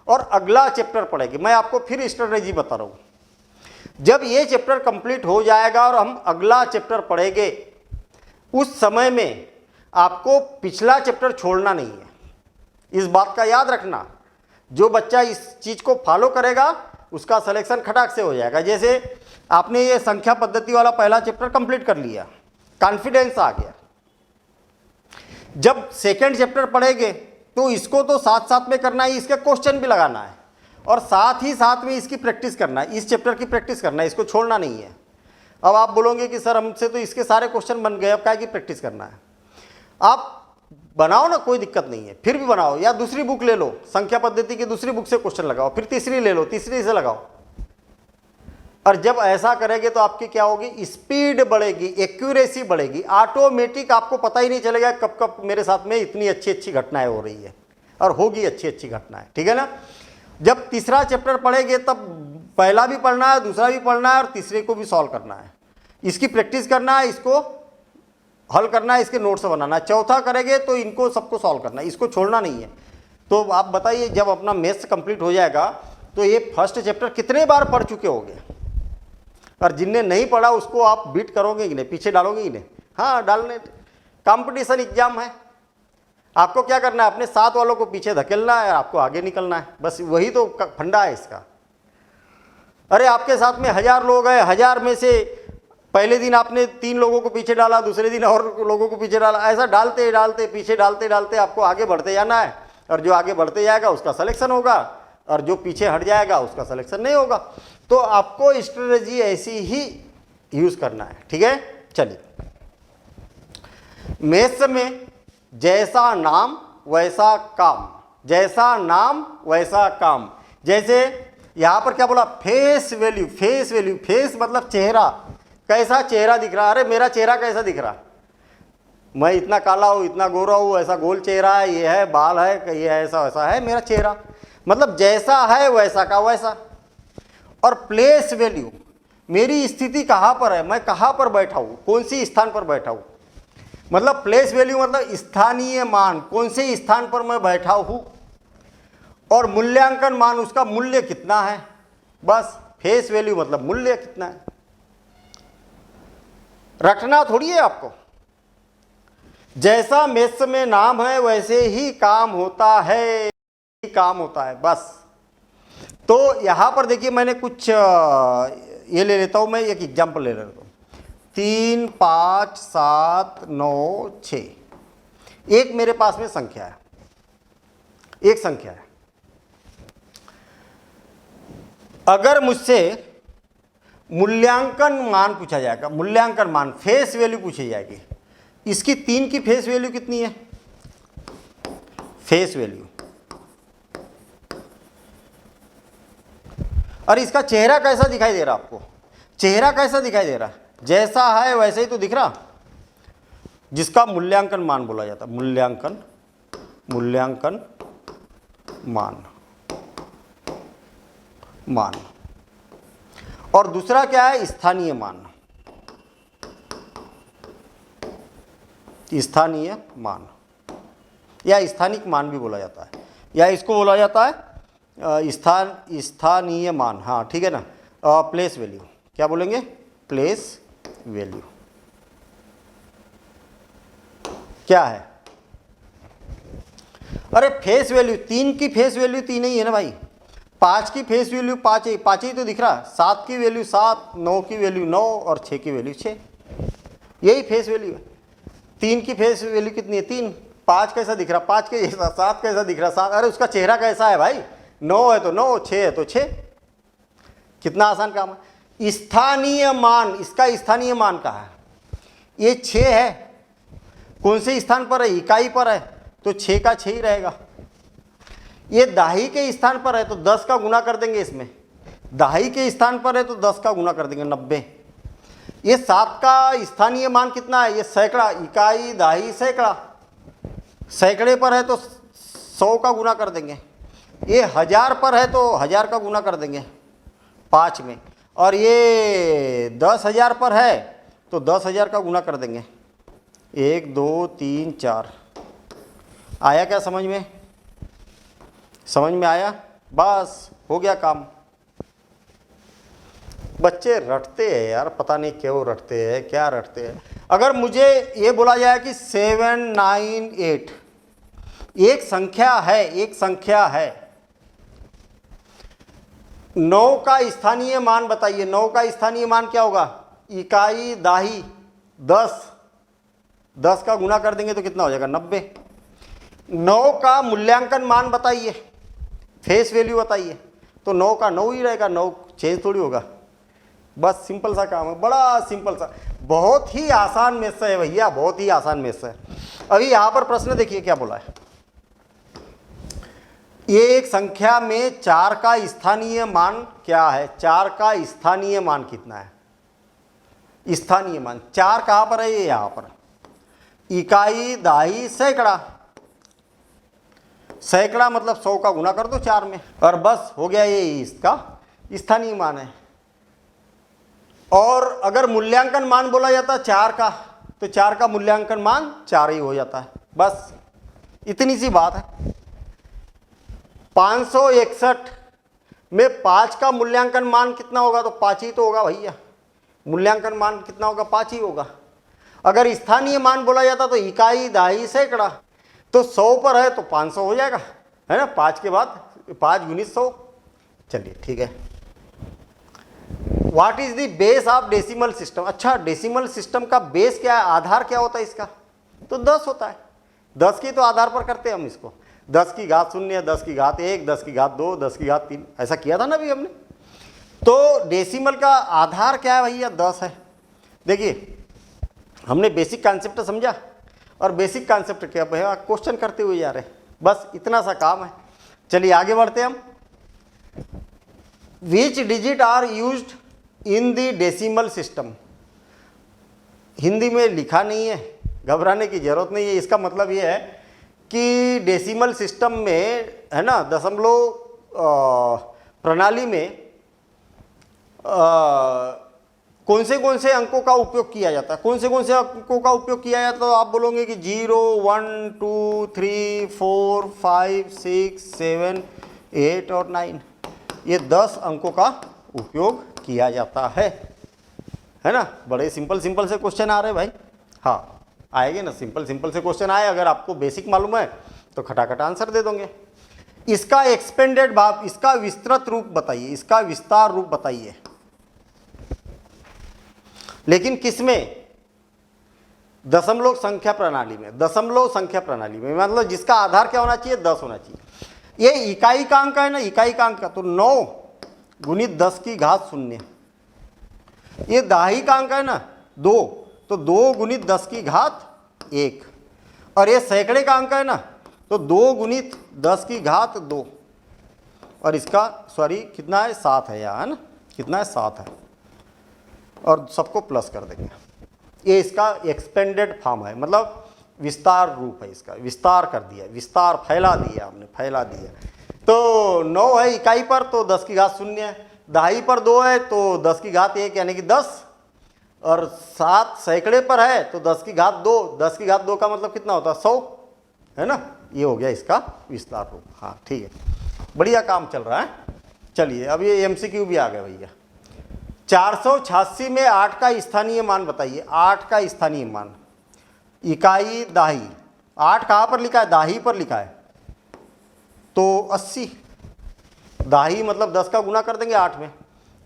और अगला चैप्टर पढ़ेंगे, मैं आपको फिर स्ट्रेटजी बता रहा हूँ, जब ये चैप्टर कंप्लीट हो जाएगा और हम अगला चैप्टर पढ़ेंगे, उस समय में आपको पिछला चैप्टर छोड़ना नहीं है। इस बात का याद रखना, जो बच्चा इस चीज़ को फॉलो करेगा उसका सिलेक्शन खटाक से हो जाएगा। जैसे आपने ये संख्या पद्धति वाला पहला चैप्टर कंप्लीट कर लिया, कॉन्फिडेंस आ गया। जब सेकंड चैप्टर पढ़ेंगे तो इसको तो साथ साथ में करना है, इसके क्वेश्चन भी लगाना है और साथ ही साथ में इसकी प्रैक्टिस करना है, इस चैप्टर की प्रैक्टिस करना है, इसको छोड़ना नहीं है। अब आप बोलोगे कि सर हमसे तो इसके सारे क्वेश्चन बन गए, अब क्या की प्रैक्टिस करना है। आप बनाओ ना, कोई दिक्कत नहीं है, फिर भी बनाओ, या दूसरी बुक ले लो, संख्या पद्धति की दूसरी बुक से क्वेश्चन लगाओ, फिर तीसरी ले लो, तीसरी से लगाओ। और जब ऐसा करेंगे तो आपकी क्या होगी, स्पीड बढ़ेगी, एक्यूरेसी बढ़ेगी, ऑटोमेटिक आपको पता ही नहीं चलेगा कब कब मेरे साथ में इतनी अच्छी अच्छी घटनाएं हो रही है, और होगी अच्छी अच्छी घटनाएं। ठीक है ना? जब तीसरा चैप्टर पढ़ेंगे तब पहला भी पढ़ना है, दूसरा भी पढ़ना है और तीसरे को भी सॉल्व करना है, इसकी प्रैक्टिस करना है, इसको हल करना है, इसके नोट्स बनाना है। चौथा करेंगे तो इनको सबको सॉल्व करना है, इसको छोड़ना नहीं है। तो आप बताइए, जब अपना मैथ्स कंप्लीट हो जाएगा तो ये फर्स्ट चैप्टर कितने बार पढ़ चुके होंगे, और जिनने नहीं पढ़ा उसको आप बीट करोगे कि नहीं, पीछे डालोगे कि नहीं? हाँ डालने, कंपटीशन एग्जाम है, आपको क्या करना है, अपने साथ वालों को पीछे धकेलना है, आपको आगे निकलना है, बस वही तो फंडा है इसका। अरे आपके साथ में 1000 लोग हैं, 1000 में से पहले दिन आपने 3 लोगों को पीछे डाला, दूसरे दिन और लोगों को पीछे डाला, ऐसा डालते डालते पीछे डालते डालते आपको आगे बढ़ते जाना है, और जो आगे बढ़ते जाएगा उसका सिलेक्शन होगा, और जो पीछे हट जाएगा उसका सिलेक्शन नहीं होगा। तो आपको स्ट्रेटजी ऐसी ही यूज करना है। ठीक है, चलिए। मैथ्स में जैसा नाम वैसा काम, जैसा नाम वैसा काम। जैसे यहां पर क्या बोला, face value, face value, face मतलब चेहरा, कैसा चेहरा दिख रहा। अरे मेरा चेहरा कैसा दिख रहा, मैं इतना काला हूँ, इतना गोरा हूँ, ऐसा गोल चेहरा है, ये है बाल है, ये ऐसा वैसा है मेरा चेहरा, मतलब जैसा है वैसा का वैसा। और प्लेस वैल्यू, मेरी स्थिति कहाँ पर है, मैं कहाँ पर बैठा हूँ, कौन सी स्थान पर बैठा हूँ, मतलब प्लेस वैल्यू मतलब स्थानीय मान, कौन से स्थान पर मैं बैठा हूँ। और मूल्यांकन मान, उसका मूल्य कितना है, बस। फेस वैल्यू मतलब मूल्य कितना है, रखना थोड़ी है आपको। जैसा मैथ्स में नाम है वैसे ही काम होता है, काम होता है, बस। तो यहां पर देखिए मैंने कुछ ये ले लेता हूँ, मैं एक एग्जाम्पल ले लेता हूँ। 3, 5, 7, 9, 6। एक मेरे पास में संख्या है, एक संख्या है। अगर मुझसे मूल्यांकन मान पूछा जाएगा, मूल्यांकन मान फेस वैल्यू पूछी जाएगी, इसकी 3 की फेस वैल्यू कितनी है? Face value. और इसका चेहरा कैसा दिखाई दे रहा आपको? चेहरा कैसा दिखाई दे रहा? जैसा है वैसे ही तो दिख रहा, जिसका मूल्यांकन मान बोला जाता है। मूल्यांकन, मूल्यांकन मान, मान। और दूसरा क्या है? स्थानीय मान, स्थानीय मान या स्थानिक मान भी बोला जाता है, या इसको बोला जाता है स्थानीय मान। हाँ ठीक है ना। प्लेस वैल्यू, क्या बोलेंगे? Place value. क्या है? अरे फेस वैल्यू, 3 की फेस वैल्यू 3 ही है ना भाई। 5 की फेस वैल्यू 5 ही, 5 ही तो दिख रहा। 7 की वैल्यू 7, 9 की वैल्यू 9 और 6 की वैल्यू 6, यही फेस वैल्यू है। 3 की फेस वैल्यू कितनी है? 3। 5 कैसा दिख रहा? 5 के जैसा। 7 कैसा दिख रहा? 7। अरे उसका चेहरा कैसा है भाई? 9 है तो 9, 6 है तो 6। कितना आसान काम है। स्थानीय मान, इसका स्थानीय मान कहाँ है? ये 6 है, कौन से स्थान पर है? इकाई पर है, तो 6 का 6 ही रहेगा। ये दाही के स्थान पर है तो 10 का गुना कर देंगे इसमें। दाही के स्थान पर है तो 10 का गुना कर देंगे, 90। ये 7 का स्थानीय मान कितना है? ये सैकड़ा, इकाई, दाही, सैकड़ा। सैकड़े पर है तो 100 का गुना कर देंगे। ये 1000 पर है तो 1000 का गुना कर देंगे 5 में। और ये 10,000 पर है तो 10,000 का गुना कर देंगे। 1, 2, 3, 4। आया क्या समझ में? समझ में आया? बस हो गया काम। बच्चे रटते हैं यार, पता नहीं क्यों रटते हैं, क्या रटते हैं। अगर मुझे ये बोला जाए कि 7, 9, 8 एक संख्या है, एक संख्या है, 9 का स्थानीय मान बताइए। 9 का स्थानीय मान क्या होगा? इकाई, दाही, 10। 10 का गुना कर देंगे तो कितना हो जाएगा? 90। 9 का मूल्यांकन मान बताइए, फेस वैल्यू बताइए, तो 9 का 9 ही रहेगा, 9 चेंज थोड़ी होगा। बस सिंपल सा काम है, बड़ा सिंपल सा, बहुत ही आसान मेथड है भैया, बहुत ही आसान मेथड है। अभी यहाँ पर प्रश्न देखिए क्या बोला है। ये एक संख्या में 4 का स्थानीय मान क्या है? 4 का स्थानीय मान कितना है? स्थानीय मान 4 कहाँ पर है? ये यहाँ पर। इकाई, दाही, सैकड़ा। सैकड़ा मतलब 100 का गुना कर दो 4 में और बस हो गया, ये इसका स्थानीय मान है। और अगर मूल्यांकन मान बोला जाता 4 का, तो 4 का मूल्यांकन मान 4 ही हो जाता है। बस इतनी सी बात है। 561 में 5 का मूल्यांकन मान कितना होगा? तो 5 ही तो होगा भैया। मूल्यांकन मान कितना होगा? 5 ही होगा। अगर स्थानीय मान बोला जाता तो इकाई, दाही, सैकड़ा, तो 100 पर है तो 500 हो जाएगा, है ना। 5 के बाद 5 गुणित 100। चलिए ठीक है। What is the base of decimal system? अच्छा, डेसिमल सिस्टम का बेस क्या है? आधार क्या होता है इसका? तो 10 होता है। 10 के तो आधार पर करते हैं हम इसको। 10 की घात 0, 10 की घात 1, 10 की घात 2, 10 की घात 3, ऐसा किया था ना अभी हमने। तो डेसिमल का आधार क्या है भैया? 10 है। देखिए हमने बेसिक कॉन्सेप्ट समझा, और बेसिक कॉन्सेप्ट क्या भैया क्वेश्चन करते हुए जा रहे हैं, बस इतना सा काम है। चलिए आगे बढ़ते हैं हम। Which digit are used in the decimal system? Hindi में लिखा नहीं है, घबराने की जरूरत नहीं है। इसका मतलब ये है कि डेसिमल सिस्टम में, है ना, दशमलव प्रणाली में कौन से अंकों का उपयोग किया जाता है? कौन से अंकों का उपयोग किया जाता है? तो आप बोलोगे कि 0, 1, 2, 3, 4, 5, 6, 7, 8 और 9, ये 10 अंकों का उपयोग किया जाता है ना। बड़े सिंपल से क्वेश्चन आ रहे हैं भाई। हाँ आएंगे ना, सिंपल से क्वेश्चन आए। अगर आपको बेसिक मालूम है तो खटाखट आंसर दे दोगे। इसका एक्सपेंडेड भाग, इसका विस्तृत रूप बताइए, इसका विस्तार रूप बताइए। लेकिन किसमें? दशमलव संख्या प्रणाली में। दशमलव संख्या प्रणाली में मतलब जिसका आधार क्या होना चाहिए? 10 होना चाहिए। ये इकाई का अंक है ना, इकाई का अंक, तो 9 गुणित 10 की घात 0। ये दहाई का अंक है ना 2, तो 2 गुणित 10 की घात 1। और ये सैकड़े का अंक है ना, तो 2 गुणित 10 की घात 2। और इसका सॉरी कितना है? 7 है यहाँ, है ना? कितना है? 7 है। और सबको प्लस कर देंगे। ये इसका एक्सपेंडेड फॉर्म है, मतलब विस्तार रूप है इसका, विस्तार कर दिया, विस्तार फैला दिया हमने, फैला दिया। तो 9 है इकाई पर, तो 10 की घात 0 है। दहाई पर 2 है, तो 10 की घात 1 यानी कि 10। और 7 सैकड़े पर है, तो 10 की घात 2। 10 की घात 2 का मतलब कितना होता है? 100, है ना? ये हो गया इसका विस्तार रूप। हाँ ठीक है, बढ़िया काम चल रहा है। चलिए अब ये MCQ भी आ गया भैया। 486 में 8 का स्थानीय मान बताइए। 8 का स्थानीय मान, इकाई दहाई। 8 कहाँ पर लिखा है? दहाई पर लिखा है, तो 80। दहाई मतलब 10 का गुना कर देंगे 8 में,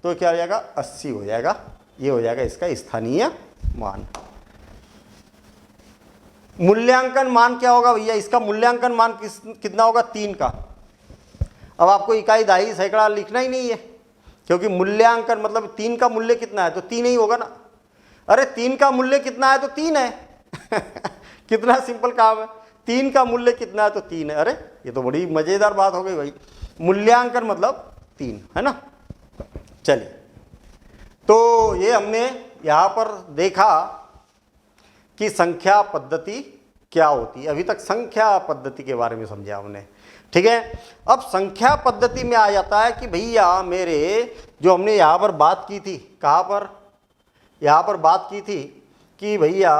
तो क्या हो जाएगा? 80 हो जाएगा। ये हो जाएगा इसका स्थानीय मान। मूल्यांकन मान क्या होगा भैया? इसका मूल्यांकन मान कितना होगा? 3 का। अब आपको इकाई दहाई सैकड़ा लिखना ही नहीं है, क्योंकि मूल्यांकन मतलब 3 का मूल्य कितना है, तो 3 ही होगा ना। अरे 3 का मूल्य कितना है, तो 3 है। कितना सिंपल काम है। 3 का मूल्य कितना है, तो 3 है। अरे ये तो बड़ी मजेदार बात हो गई भाई। मूल्यांकन मतलब 3, है ना? चलिए, तो ये हमने यहाँ पर देखा कि संख्या पद्धति क्या होती है। अभी तक संख्या पद्धति के बारे में समझा हमने, ठीक है। अब संख्या पद्धति में आ जाता है कि भैया मेरे जो हमने यहाँ पर बात की थी, कहाँ पर? यहाँ पर बात की थी कि भैया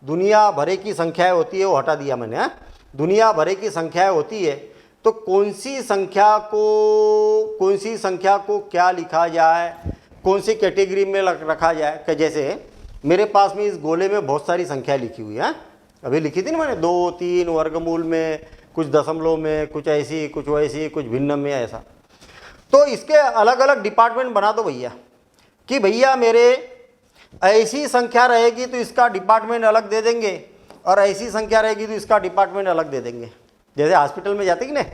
दुनिया भरे की संख्याएं होती है, वो हटा दिया मैंने। दुनिया भरे की संख्याएं होती है, तो कौन सी संख्या को क्या लिखा जाए, कौन सी कैटेगरी में रखा जाए। कि जैसे मेरे पास में इस गोले में बहुत सारी संख्या लिखी हुई है, अभी लिखी थी ना मैंने, 2, 3 वर्गमूल में, कुछ दशमलव में, कुछ ऐसी, कुछ वैसी, कुछ भिन्न में, ऐसा। तो इसके अलग अलग डिपार्टमेंट बना दो भैया, कि भैया मेरे ऐसी संख्या रहेगी तो इसका डिपार्टमेंट अलग दे देंगे, और ऐसी संख्या रहेगी तो इसका डिपार्टमेंट अलग दे देंगे। जैसे हॉस्पिटल में जाते कि नहीं,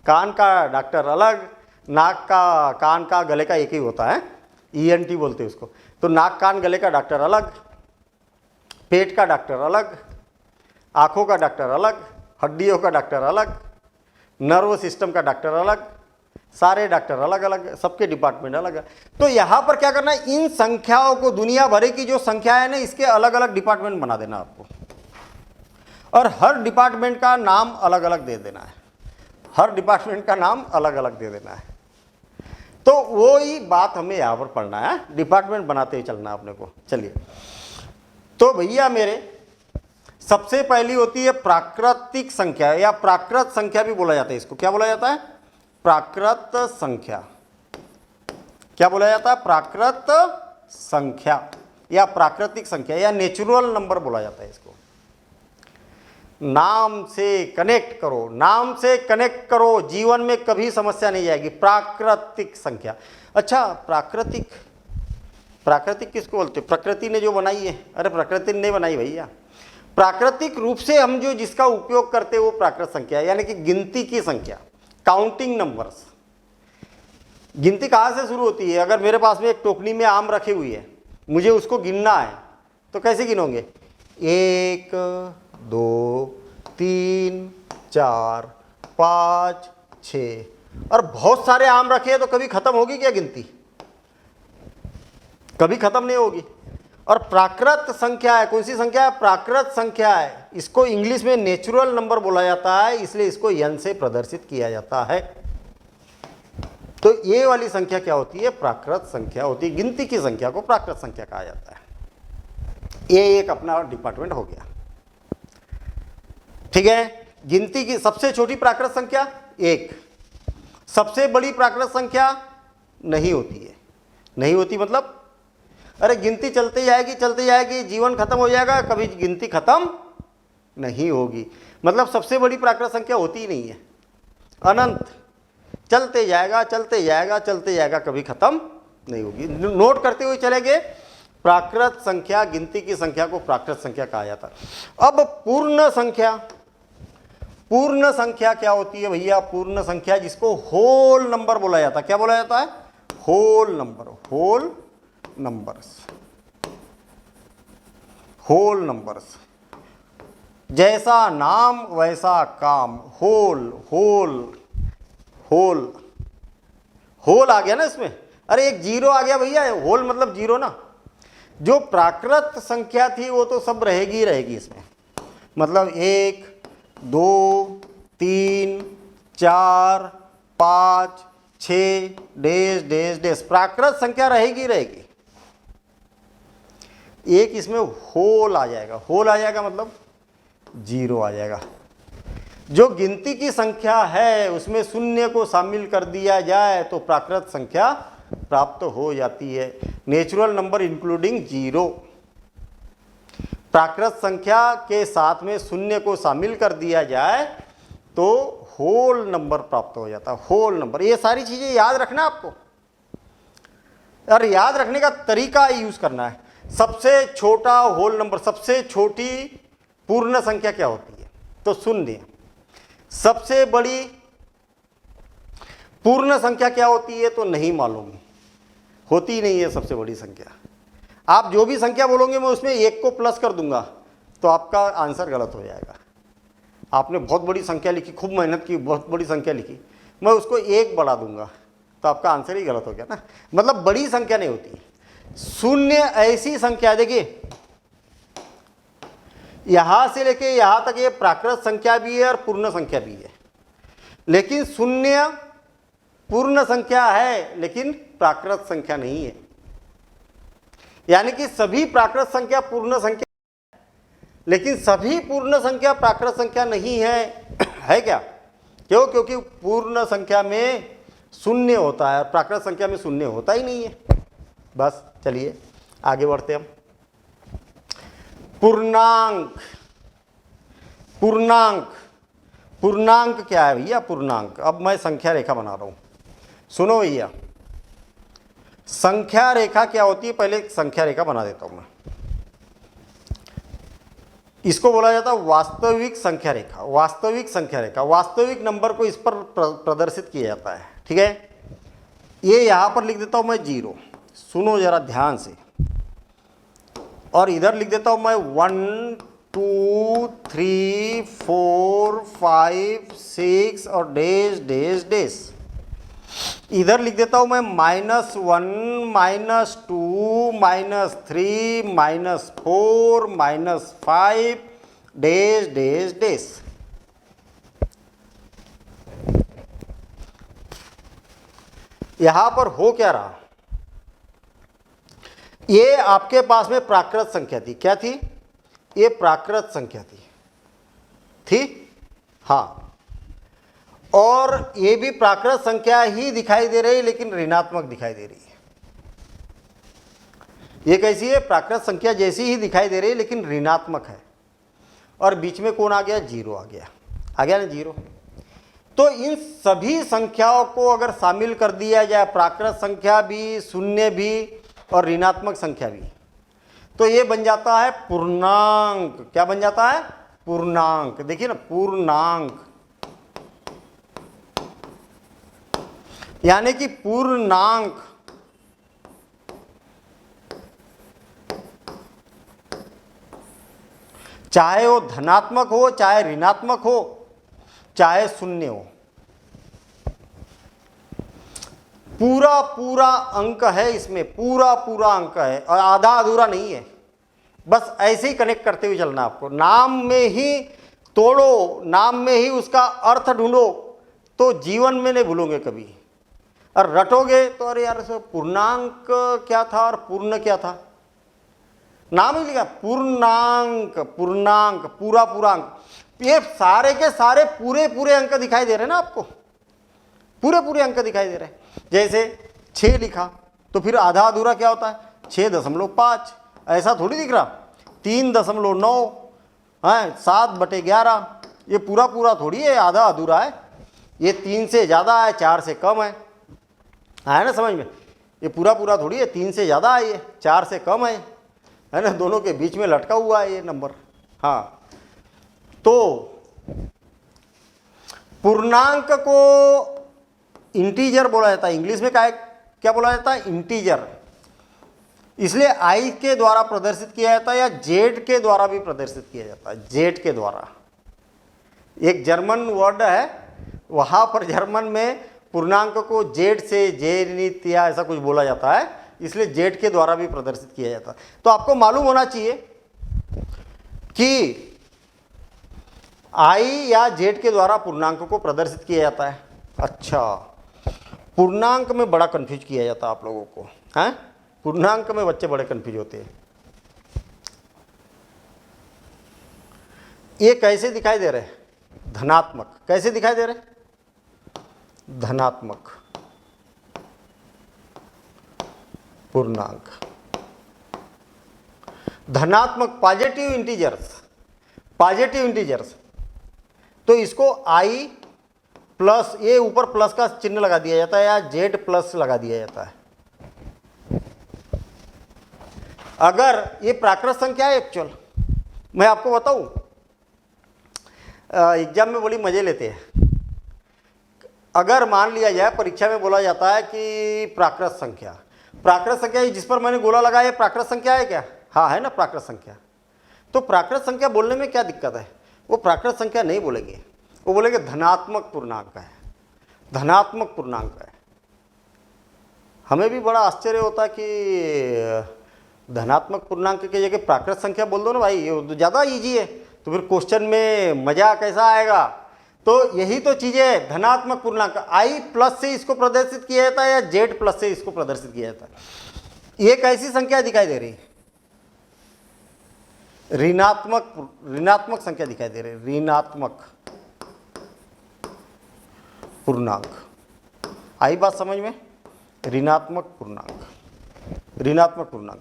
कान का डॉक्टर अलग, नाक का, कान का, गले का एक ही होता है, ENT बोलते हैं उसको। तो नाक कान गले का डॉक्टर अलग, पेट का डॉक्टर अलग, आँखों का डॉक्टर अलग, हड्डियों का डॉक्टर अलग, नर्व सिस्टम का डॉक्टर अलग, सारे डॉक्टर अलग अलग, सबके डिपार्टमेंट अलग है। तो यहाँ पर क्या करना है, इन संख्याओं को, दुनिया भर की जो संख्या है ना, इसके अलग अलग डिपार्टमेंट बना देना आपको, और हर डिपार्टमेंट का नाम अलग अलग दे देना है। हर डिपार्टमेंट का नाम अलग अलग दे देना है। तो वो ही बात हमें यहाँ पर पढ़ना है, डिपार्टमेंट बनाते ही चलना अपने को। चलिए, तो भैया मेरे सबसे पहली होती है प्राकृतिक संख्या, या प्राकृत संख्या भी बोला जाता है इसको। क्या बोला जाता है? प्राकृत संख्या। क्या बोला जाता है? प्राकृत संख्या या प्राकृतिक संख्या, या नेचुरल नंबर बोला जाता है इसको। नाम से कनेक्ट करो, नाम से कनेक्ट करो, जीवन में कभी समस्या नहीं जाएगी। प्राकृतिक संख्या। अच्छा, प्राकृतिक, प्राकृतिक किसको बोलते? प्रकृति ने जो बनाई है। अरे प्रकृति ने नहीं बनाई भैया, प्राकृतिक रूप से हम जो जिसका उपयोग करते हैं वो प्राकृत संख्या है, यानी कि गिनती की संख्या, काउंटिंग नंबर्स। गिनती कहाँ से शुरू होती है? अगर मेरे पास में एक टोकनी में आम रखी हुई है, मुझे उसको गिनना है, तो कैसे गिनोगे? 1, 2, 3, 4, 5, 6, और बहुत सारे आम रखे हैं, तो कभी खत्म होगी क्या गिनती? कभी खत्म नहीं होगी। और प्राकृत संख्या है, कौन सी संख्या है? प्राकृत संख्या है। इसको इंग्लिश में नेचुरल नंबर बोला जाता है, इसलिए इसको n से प्रदर्शित किया जाता है। तो ये वाली संख्या क्या होती है? प्राकृत संख्या होती है। गिनती की संख्या को प्राकृत संख्या कहा जाता है। ये एक अपना डिपार्टमेंट हो गया, ठीक है। गिनती की सबसे छोटी प्राकृत संख्या 1, सबसे बड़ी प्राकृत संख्या नहीं होती है। नहीं होती मतलब, अरे गिनती चलती जाएगी, जीवन खत्म हो जाएगा, कभी गिनती खत्म नहीं होगी। मतलब सबसे बड़ी प्राकृत संख्या होती ही नहीं है, अनंत चलते जाएगा, कभी खत्म नहीं होगी। नोट करते हुए चलेंगे, प्राकृत संख्या, गिनती की संख्या को प्राकृत संख्या कहा जाता है। अब पूर्ण संख्या, पूर्ण संख्या क्या होती है भैया? पूर्ण संख्या जिसको होल नंबर बोला जाता है। क्या बोला जाता है? Whole number, whole numbers, whole numbers. जैसा नाम वैसा काम, होल होल होल। होल आ गया ना इसमें। अरे एक जीरो आ गया भैया, होल मतलब जीरो ना। जो प्राकृत संख्या थी वो तो सब रहेगी ही रहेगी इसमें, मतलब 1 2 3 4 5 6 डैश डैश डैश, प्राकृत संख्या रहेगी रहेगी। एक इसमें होल आ जाएगा, होल आ जाएगा मतलब जीरो आ जाएगा। जो गिनती की संख्या है उसमें शून्य को शामिल कर दिया जाए तो प्राकृत संख्या प्राप्त हो जाती है। Natural number including zero. प्राकृत संख्या के साथ में शून्य को शामिल कर दिया जाए तो होल नंबर प्राप्त हो जाता है, होल नंबर। ये सारी चीजें याद रखना आपको, और याद रखने का तरीका यूज करना है। सबसे छोटा होल नंबर, सबसे छोटी पूर्ण संख्या क्या होती है? तो शून्य। सबसे बड़ी पूर्ण संख्या क्या होती है? तो नहीं मालूम, होती ही नहीं है सबसे बड़ी संख्या। आप जो भी संख्या बोलोगे मैं उसमें एक को प्लस कर दूंगा तो आपका आंसर गलत हो जाएगा। आपने बहुत बड़ी संख्या लिखी, खूब मेहनत की, बहुत बड़ी संख्या लिखी, मैं उसको एक बढ़ा दूंगा तो आपका आंसर ही गलत हो गया ना। मतलब बड़ी संख्या नहीं होती। शून्य ऐसी संख्या, देखिए यहां से लेके यहां तक ये प्राकृत संख्या भी है और पूर्ण संख्या भी है, लेकिन शून्य पूर्ण संख्या है लेकिन प्राकृत संख्या नहीं है। यानी कि सभी प्राकृत संख्या पूर्ण संख्या, लेकिन सभी पूर्ण संख्या प्राकृत संख्या नहीं है। है क्या? क्यों? क्योंकि पूर्ण संख्या में शून्य होता है और प्राकृत संख्या में शून्य होता ही नहीं है। बस चलिए आगे बढ़ते हम। पूर्णांक, पूर्णांक, पूर्णांक क्या है भैया? पूर्णांक, अब मैं संख्या रेखा बना रहा हूं, सुनो भैया। संख्या रेखा क्या होती है? पहले एक संख्या रेखा बना देता हूं मैं। इसको बोला जाता है वास्तविक संख्या रेखा। वास्तविक संख्या रेखा, वास्तविक नंबर को इस पर प्रदर्शित किया जाता है। ठीक है, ये यहां पर लिख देता हूं मैं 0, सुनो जरा ध्यान से, और इधर लिख देता हूं मैं 1 2 3 4 5 6 और डैश डैश डैश। इधर लिख देता हूं मैं -1 -2 -3 -4 -5 डैश डैश डैश। यहां पर हो क्या रहा? ये आपके पास में प्राकृत संख्या थी। क्या थी? ये प्राकृत संख्या थी? हाँ, और ये भी प्राकृत संख्या ही दिखाई दे रही है लेकिन ऋणात्मक दिखाई दे रही है। ये कैसी है? प्राकृत संख्या जैसी ही दिखाई दे रही है लेकिन ऋणात्मक है, और बीच में कौन आ गया? 0 आ गया। आ गया ना 0। तो इन सभी संख्याओं को अगर शामिल कर दिया जाए, प्राकृत संख्या भी, शून्य भी और ऋणात्मक संख्या भी, तो ये बन जाता है पूर्णांक। क्या बन जाता है? पूर्णांक। देखिए ना, पूर्णांक, यानी कि पूर्णांक चाहे वो धनात्मक हो, चाहे ऋणात्मक हो, चाहे शून्य हो, पूरा पूरा अंक है इसमें, पूरा पूरा अंक है और आधा अधूरा नहीं है। बस ऐसे ही कनेक्ट करते हुए चलना आपको। नाम में ही तोड़ो, नाम में ही उसका अर्थ ढूंढो तो जीवन में नहीं भूलोगे कभी। और रटोगे तो अरे यार पूर्णांक क्या था और पूर्ण क्या था, नाम ही लिखा पूर्णांक। पूर्णांक पूरा पूरा अंक, ये सारे के सारे पूरे पूरे अंक दिखाई दे रहे हैं ना आपको, पूरे पूरे अंक दिखाई दे रहे हैं। जैसे 6 लिखा तो फिर आधा अधूरा क्या होता है? 6.5। ऐसा थोड़ी दिख रहा 3.9 है, 7/11। ये पूरा पूरा थोड़ी है, आधा अधूरा है। ये 3 से ज़्यादा है, 4 से कम है ना समझ में? ये पूरा पूरा थोड़ी है, 3 से ज़्यादा है, ये 4 से कम है ना, दोनों के बीच में लटका हुआ है ये नंबर। हाँ, तो पूर्णांक को इंटीजर बोला जाता है, इंग्लिश में क्या बोला जाता है, इंटीजर। इसलिए आई के द्वारा प्रदर्शित किया जाता है या जेड के द्वारा भी प्रदर्शित किया जाता है, जेड के द्वारा। एक जर्मन वर्ड है, वहां पर जर्मन में पूर्णांक को जेड से जेनित या ऐसा कुछ बोला जाता है, इसलिए जेड के द्वारा भी प्रदर्शित किया जाता है। तो आपको मालूम होना चाहिए कि आई या जेड के द्वारा पूर्णांक को प्रदर्शित किया जाता है। अच्छा, पूर्णांक में बड़ा कंफ्यूज किया जाता है आप लोगों को, हैं? पूर्णांक में बच्चे बड़े कंफ्यूज होते हैं। ये कैसे दिखाई दे रहे हैं? धनात्मक। कैसे दिखाई दे रहे हैं? धनात्मक पूर्णांक, धनात्मक पॉजिटिव इंटीजर्स, पॉजिटिव इंटीजर्स। तो इसको आई प्लस, ये ऊपर प्लस का चिन्ह लगा दिया जाता है या जेड प्लस लगा दिया जाता है। अगर ये प्राकृत संख्या है एक्चुअल, मैं आपको बताऊं, एग्जाम में बड़ी मजे लेते हैं। अगर मान लिया जाए परीक्षा में बोला जाता है कि प्राकृत संख्या, प्राकृत संख्या जिस पर मैंने गोला लगाया है प्राकृत संख्या है क्या? हाँ है ना, प्राकृत संख्या। तो प्राकृत संख्या बोलने में क्या दिक्कत है? वो प्राकृत संख्या नहीं बोलेंगे, वो बोलेंगे धनात्मक पूर्णांक है, धनात्मक पूर्णांक है। हमें भी बड़ा आश्चर्य होता है कि धनात्मक पूर्णांक की जगह प्राकृत संख्या बोल दो ना भाई, ये तो ज़्यादा ईजी है, तो फिर क्वेश्चन में मजा कैसा आएगा? तो यही तो चीज़ें है, धनात्मक पूर्णांक। आई प्लस से इसको प्रदर्शित किया जाता है या जेड प्लस से इसको प्रदर्शित किया जाता है। ये कैसी संख्या दिखाई दे रही? ऋणात्मक संख्या दिखाई दे रही, ऋणात्मक पूर्णांक। आई बात समझ में? ऋणात्मक पूर्णांक, ऋणात्मक पूर्णांक।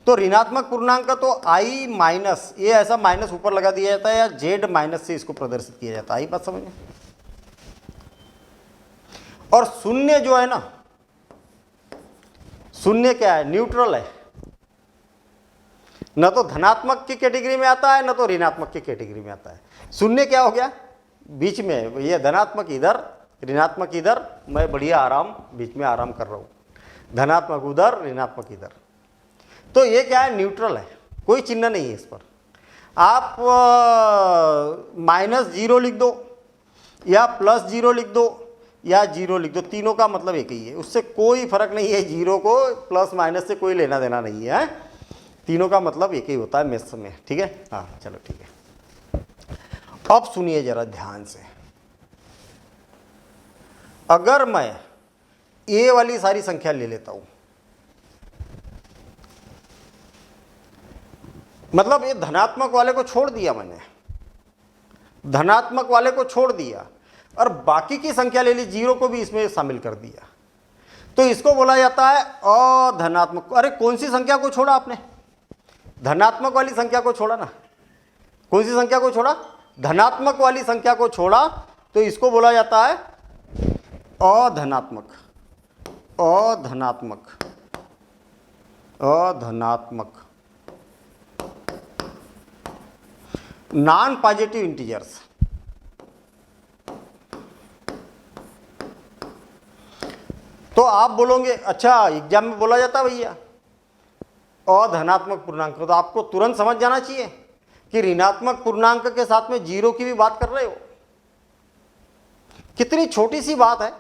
तो ऋणात्मक पूर्णांक का तो आई माइनस, ये ऐसा माइनस ऊपर लगा दिया जाता है या जेड माइनस से इसको प्रदर्शित किया जाता है। आई बात समझ में? और शून्य जो है ना, शून्य क्या है? न्यूट्रल है, न तो धनात्मक की कैटेगरी में आता है न तो ऋणात्मक की कैटेगरी में आता है। शून्य क्या हो गया? बीच में, ये धनात्मक इधर ऋणात्मक इधर, मैं बढ़िया आराम बीच में आराम कर रहा हूँ, धनात्मक उधर ऋणात्मक इधर। तो ये क्या है? न्यूट्रल है, कोई चिन्ह नहीं है इस पर। आप -0 लिख दो या +0 लिख दो या 0 लिख दो, तीनों का मतलब एक ही है, उससे कोई फर्क नहीं है। जीरो को प्लस माइनस से कोई लेना देना नहीं है, तीनों का मतलब एक ही होता है मैथ्स में। ठीक है, हाँ चलो ठीक है। अब सुनिए जरा ध्यान से, अगर मैं ए वाली सारी संख्या ले लेता हूं, मतलब ये धनात्मक वाले को छोड़ दिया मैंने, धनात्मक वाले को छोड़ दिया और बाकी की संख्या ले ली, जीरो को भी इसमें शामिल कर दिया, तो इसको बोला जाता है अधनात्मक। अरे कौन सी संख्या को छोड़ा आपने? धनात्मक वाली संख्या को छोड़ा ना। कौन सी संख्या को छोड़ा? धनात्मक वाली संख्या को छोड़ा, तो इसको बोला जाता है अधनात्मक, अधनात्मक, अधनात्मक, नॉन पॉजिटिव इंटीजर्स। तो आप बोलोगे अच्छा एग्जाम में बोला जाता है भैया अधनात्मक पूर्णांक, तो आपको तुरंत समझ जाना चाहिए कि ऋणात्मक पूर्णांक के साथ में जीरो की भी बात कर रहे हो। कितनी छोटी सी बात है,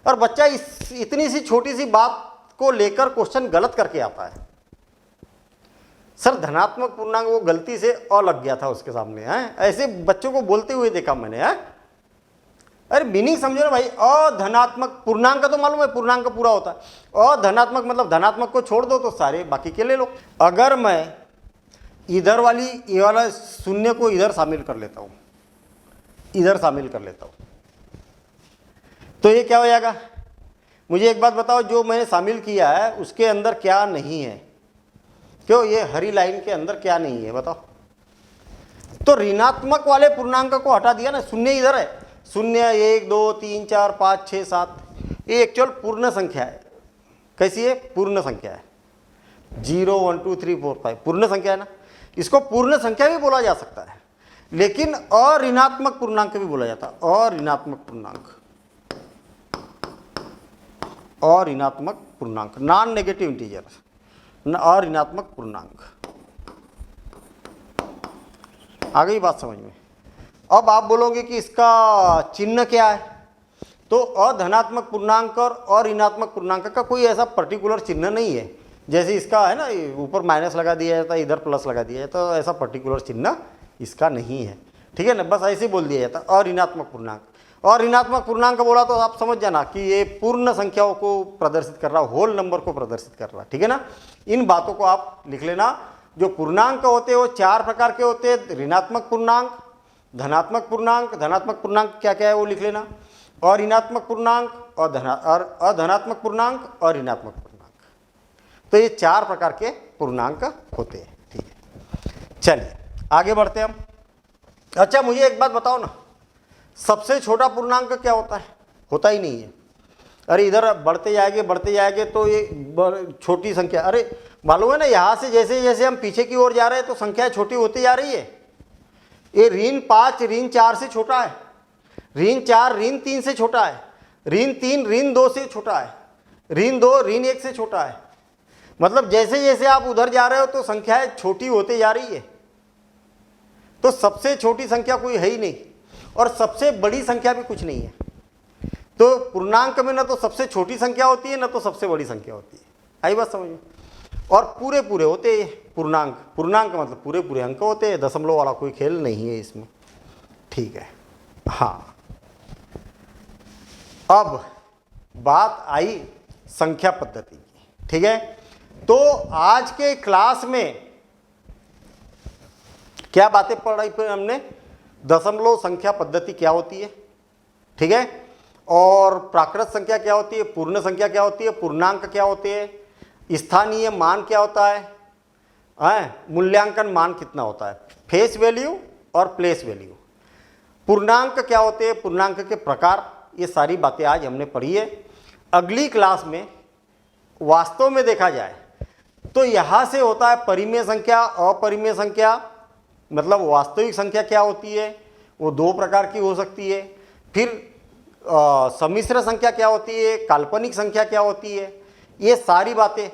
और बच्चा इतनी सी छोटी सी बात को लेकर क्वेश्चन गलत करके आता है। सर धनात्मक पूर्णांक, वो गलती से अ लग गया था उसके सामने, है ऐसे बच्चों को बोलते हुए देखा मैंने, है। अरे मीनिंग समझो ना भाई, अधनात्मक पूर्णांक का तो मालूम है पूर्णांक पूरा होता है, अधनात्मक मतलब धनात्मक को छोड़ दो तो सारे बाकी के ले लो। अगर मैं इधर वाली ये वाला शून्य को इधर शामिल कर लेता हूं, इधर शामिल कर लेता हूं, तो ये क्या हो जाएगा? मुझे एक बात बताओ, जो मैंने शामिल किया है उसके अंदर क्या नहीं है? क्यों ये हरी लाइन के अंदर क्या नहीं है बताओ? तो ऋणात्मक वाले पूर्णांक को हटा दिया ना, शून्य इधर है, 0 1 2 3 4 5 6 7, ये एक्चुअल पूर्ण संख्या है, कैसी है? पूर्ण संख्या है। 0 1 2 3 4 5 पूर्ण संख्या है ना। इसको पूर्ण संख्या भी बोला जा सकता है, लेकिन अऋणात्मक पूर्णांक भी बोला जाता है। अऋणात्मक पूर्णांक, अऋणात्मक पूर्णांक, नॉन नेगेटिव इंटीजर, अऋणात्मक पूर्णांक। आ गई बात समझ में? अब आप बोलोगे कि इसका चिन्ह क्या है, तो अधनात्मक पूर्णांक और अऋणात्मक पूर्णांक का कोई ऐसा पर्टिकुलर चिन्ह नहीं है। जैसे इसका है ना, ऊपर माइनस लगा दिया जाता है, इधर प्लस लगा दिया जाता है, तो ऐसा पर्टिकुलर चिन्ह इसका नहीं है, ठीक है ना। बस ऐसे ही बोल दिया जाता है अऋणात्मक पूर्णांक। और ऋणात्मक पूर्णांक बोला तो आप समझ जाना कि ये पूर्ण संख्याओं को प्रदर्शित कर रहा, होल नंबर को प्रदर्शित कर रहा, ठीक है ना। इन बातों को आप लिख लेना। जो पूर्णांक होते हैं वो 4 प्रकार के होते हैं। ऋणात्मक पूर्णांक, धनात्मक पूर्णांक, धनात्मक पूर्णांक क्या क्या है वो लिख लेना, और ऋणात्मक पूर्णांक और अधनात्मक पूर्णांक और ऋणात्मक पूर्णांक। तो ये 4 प्रकार के पूर्णांक होते हैं, ठीक है। चलिए आगे बढ़ते हैं हम। अच्छा मुझे एक बात बताओ ना, सबसे छोटा पूर्णांक क्या होता है? होता ही नहीं है। अरे इधर बढ़ते जाएंगे तो ये छोटी संख्या, अरे मालूम है ना, यहाँ से जैसे जैसे हम पीछे की ओर जा रहे हैं तो संख्या छोटी होती जा रही है। ये ऋण 5 ऋण 4 से छोटा है, ऋण 4 ऋण 3 से छोटा है, ऋण 3 ऋण 2 से छोटा है, ऋण 2 ऋण 1 से छोटा है। मतलब जैसे जैसे आप उधर जा रहे हो तो संख्याएं छोटी होते जा रही है। तो सबसे छोटी संख्या कोई है ही नहीं, और सबसे बड़ी संख्या भी कुछ नहीं है। तो पूर्णांक में ना तो सबसे छोटी संख्या होती है, ना तो सबसे बड़ी संख्या होती है। आई बात समझ में? और पूरे पूरे होते हैं पूर्णांक। पूर्णांक मतलब पूरे पूरे अंक होते हैं, दशमलव वाला कोई खेल नहीं है इसमें, ठीक है। हाँ, अब बात आई संख्या पद्धति की, ठीक है। तो आज के क्लास में क्या बातें पढ़ाई फिर हमने? दशमलव संख्या पद्धति क्या होती है, ठीक है, और प्राकृत संख्या क्या होती है, पूर्ण संख्या क्या होती है, पूर्णांक क्या होते हैं, स्थानीय मान क्या होता है, मूल्यांकन मान कितना होता है, फेस वैल्यू और प्लेस वैल्यू, पूर्णांक क्या होते हैं, पूर्णांक के प्रकार, ये सारी बातें आज हमने पढ़ी है। अगली क्लास में वास्तव में देखा जाए तो यहाँ से होता है परिमेय संख्या, अपरिमेय संख्या, मतलब वास्तविक संख्या क्या होती है, वो 2 प्रकार की हो सकती है। फिर सम्मिश्र संख्या क्या होती है, काल्पनिक संख्या क्या होती है, ये सारी बातें।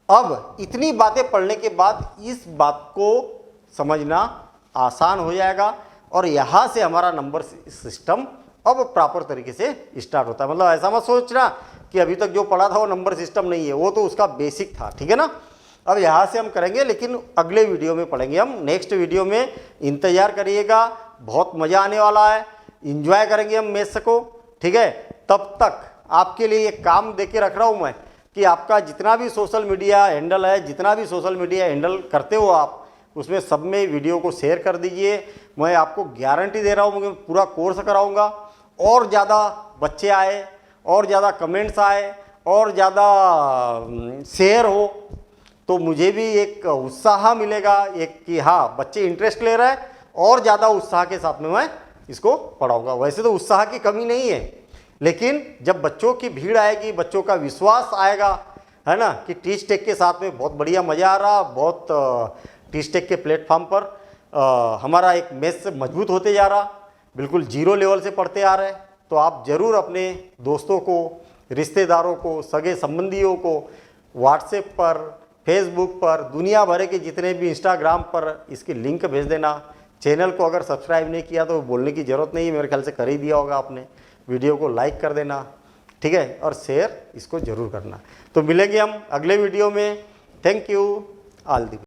अब इतनी बातें पढ़ने के बाद इस बात को समझना आसान हो जाएगा, और यहाँ से हमारा नंबर सिस्टम अब प्रॉपर तरीके से स्टार्ट होता है। मतलब ऐसा मत सोचना कि अभी तक जो पढ़ा था वो नंबर सिस्टम नहीं है, वो तो उसका बेसिक था, ठीक है ना। अब यहाँ से हम करेंगे, लेकिन अगले वीडियो में पढ़ेंगे हम। नेक्स्ट वीडियो में इंतज़ार करिएगा, बहुत मज़ा आने वाला है, इंजॉय करेंगे हम मैथ्स को, ठीक है। तब तक आपके लिए एक काम दे के रख रहा हूँ मैं कि आपका जितना भी सोशल मीडिया हैंडल है, जितना भी सोशल मीडिया हैंडल करते हो आप, उसमें सब में वीडियो को शेयर कर दीजिए। मैं आपको गारंटी दे रहा हूँ, मैं पूरा कोर्स कराऊँगा, और ज़्यादा बच्चे आए, और ज़्यादा कमेंट्स आए, और ज़्यादा शेयर हो, तो मुझे भी एक उत्साह मिलेगा, एक कि हाँ बच्चे इंटरेस्ट ले रहे हैं, और ज़्यादा उत्साह के साथ में मैं इसको पढ़ाऊँगा। वैसे तो उत्साह की कमी नहीं है, लेकिन जब बच्चों की भीड़ आएगी, बच्चों का विश्वास आएगा, है ना, कि टीच टेक के साथ में बहुत बढ़िया मज़ा आ रहा, बहुत टीच टेक के प्लेटफॉर्म पर हमारा एक मैथ्स मजबूत होते जा रहा, बिल्कुल 0 लेवल से पढ़ते आ रहे, तो आप ज़रूर अपने दोस्तों को, रिश्तेदारों को, सगे संबंधियों को व्हाट्सएप पर, फेसबुक पर, दुनिया भर के जितने भी इंस्टाग्राम पर इसकी लिंक भेज देना। चैनल को अगर सब्सक्राइब नहीं किया तो बोलने की ज़रूरत नहीं है, मेरे ख्याल से कर ही दिया होगा आपने। वीडियो को लाइक कर देना, ठीक है, और शेयर इसको ज़रूर करना। तो मिलेंगे हम अगले वीडियो में। Thank you, all the best.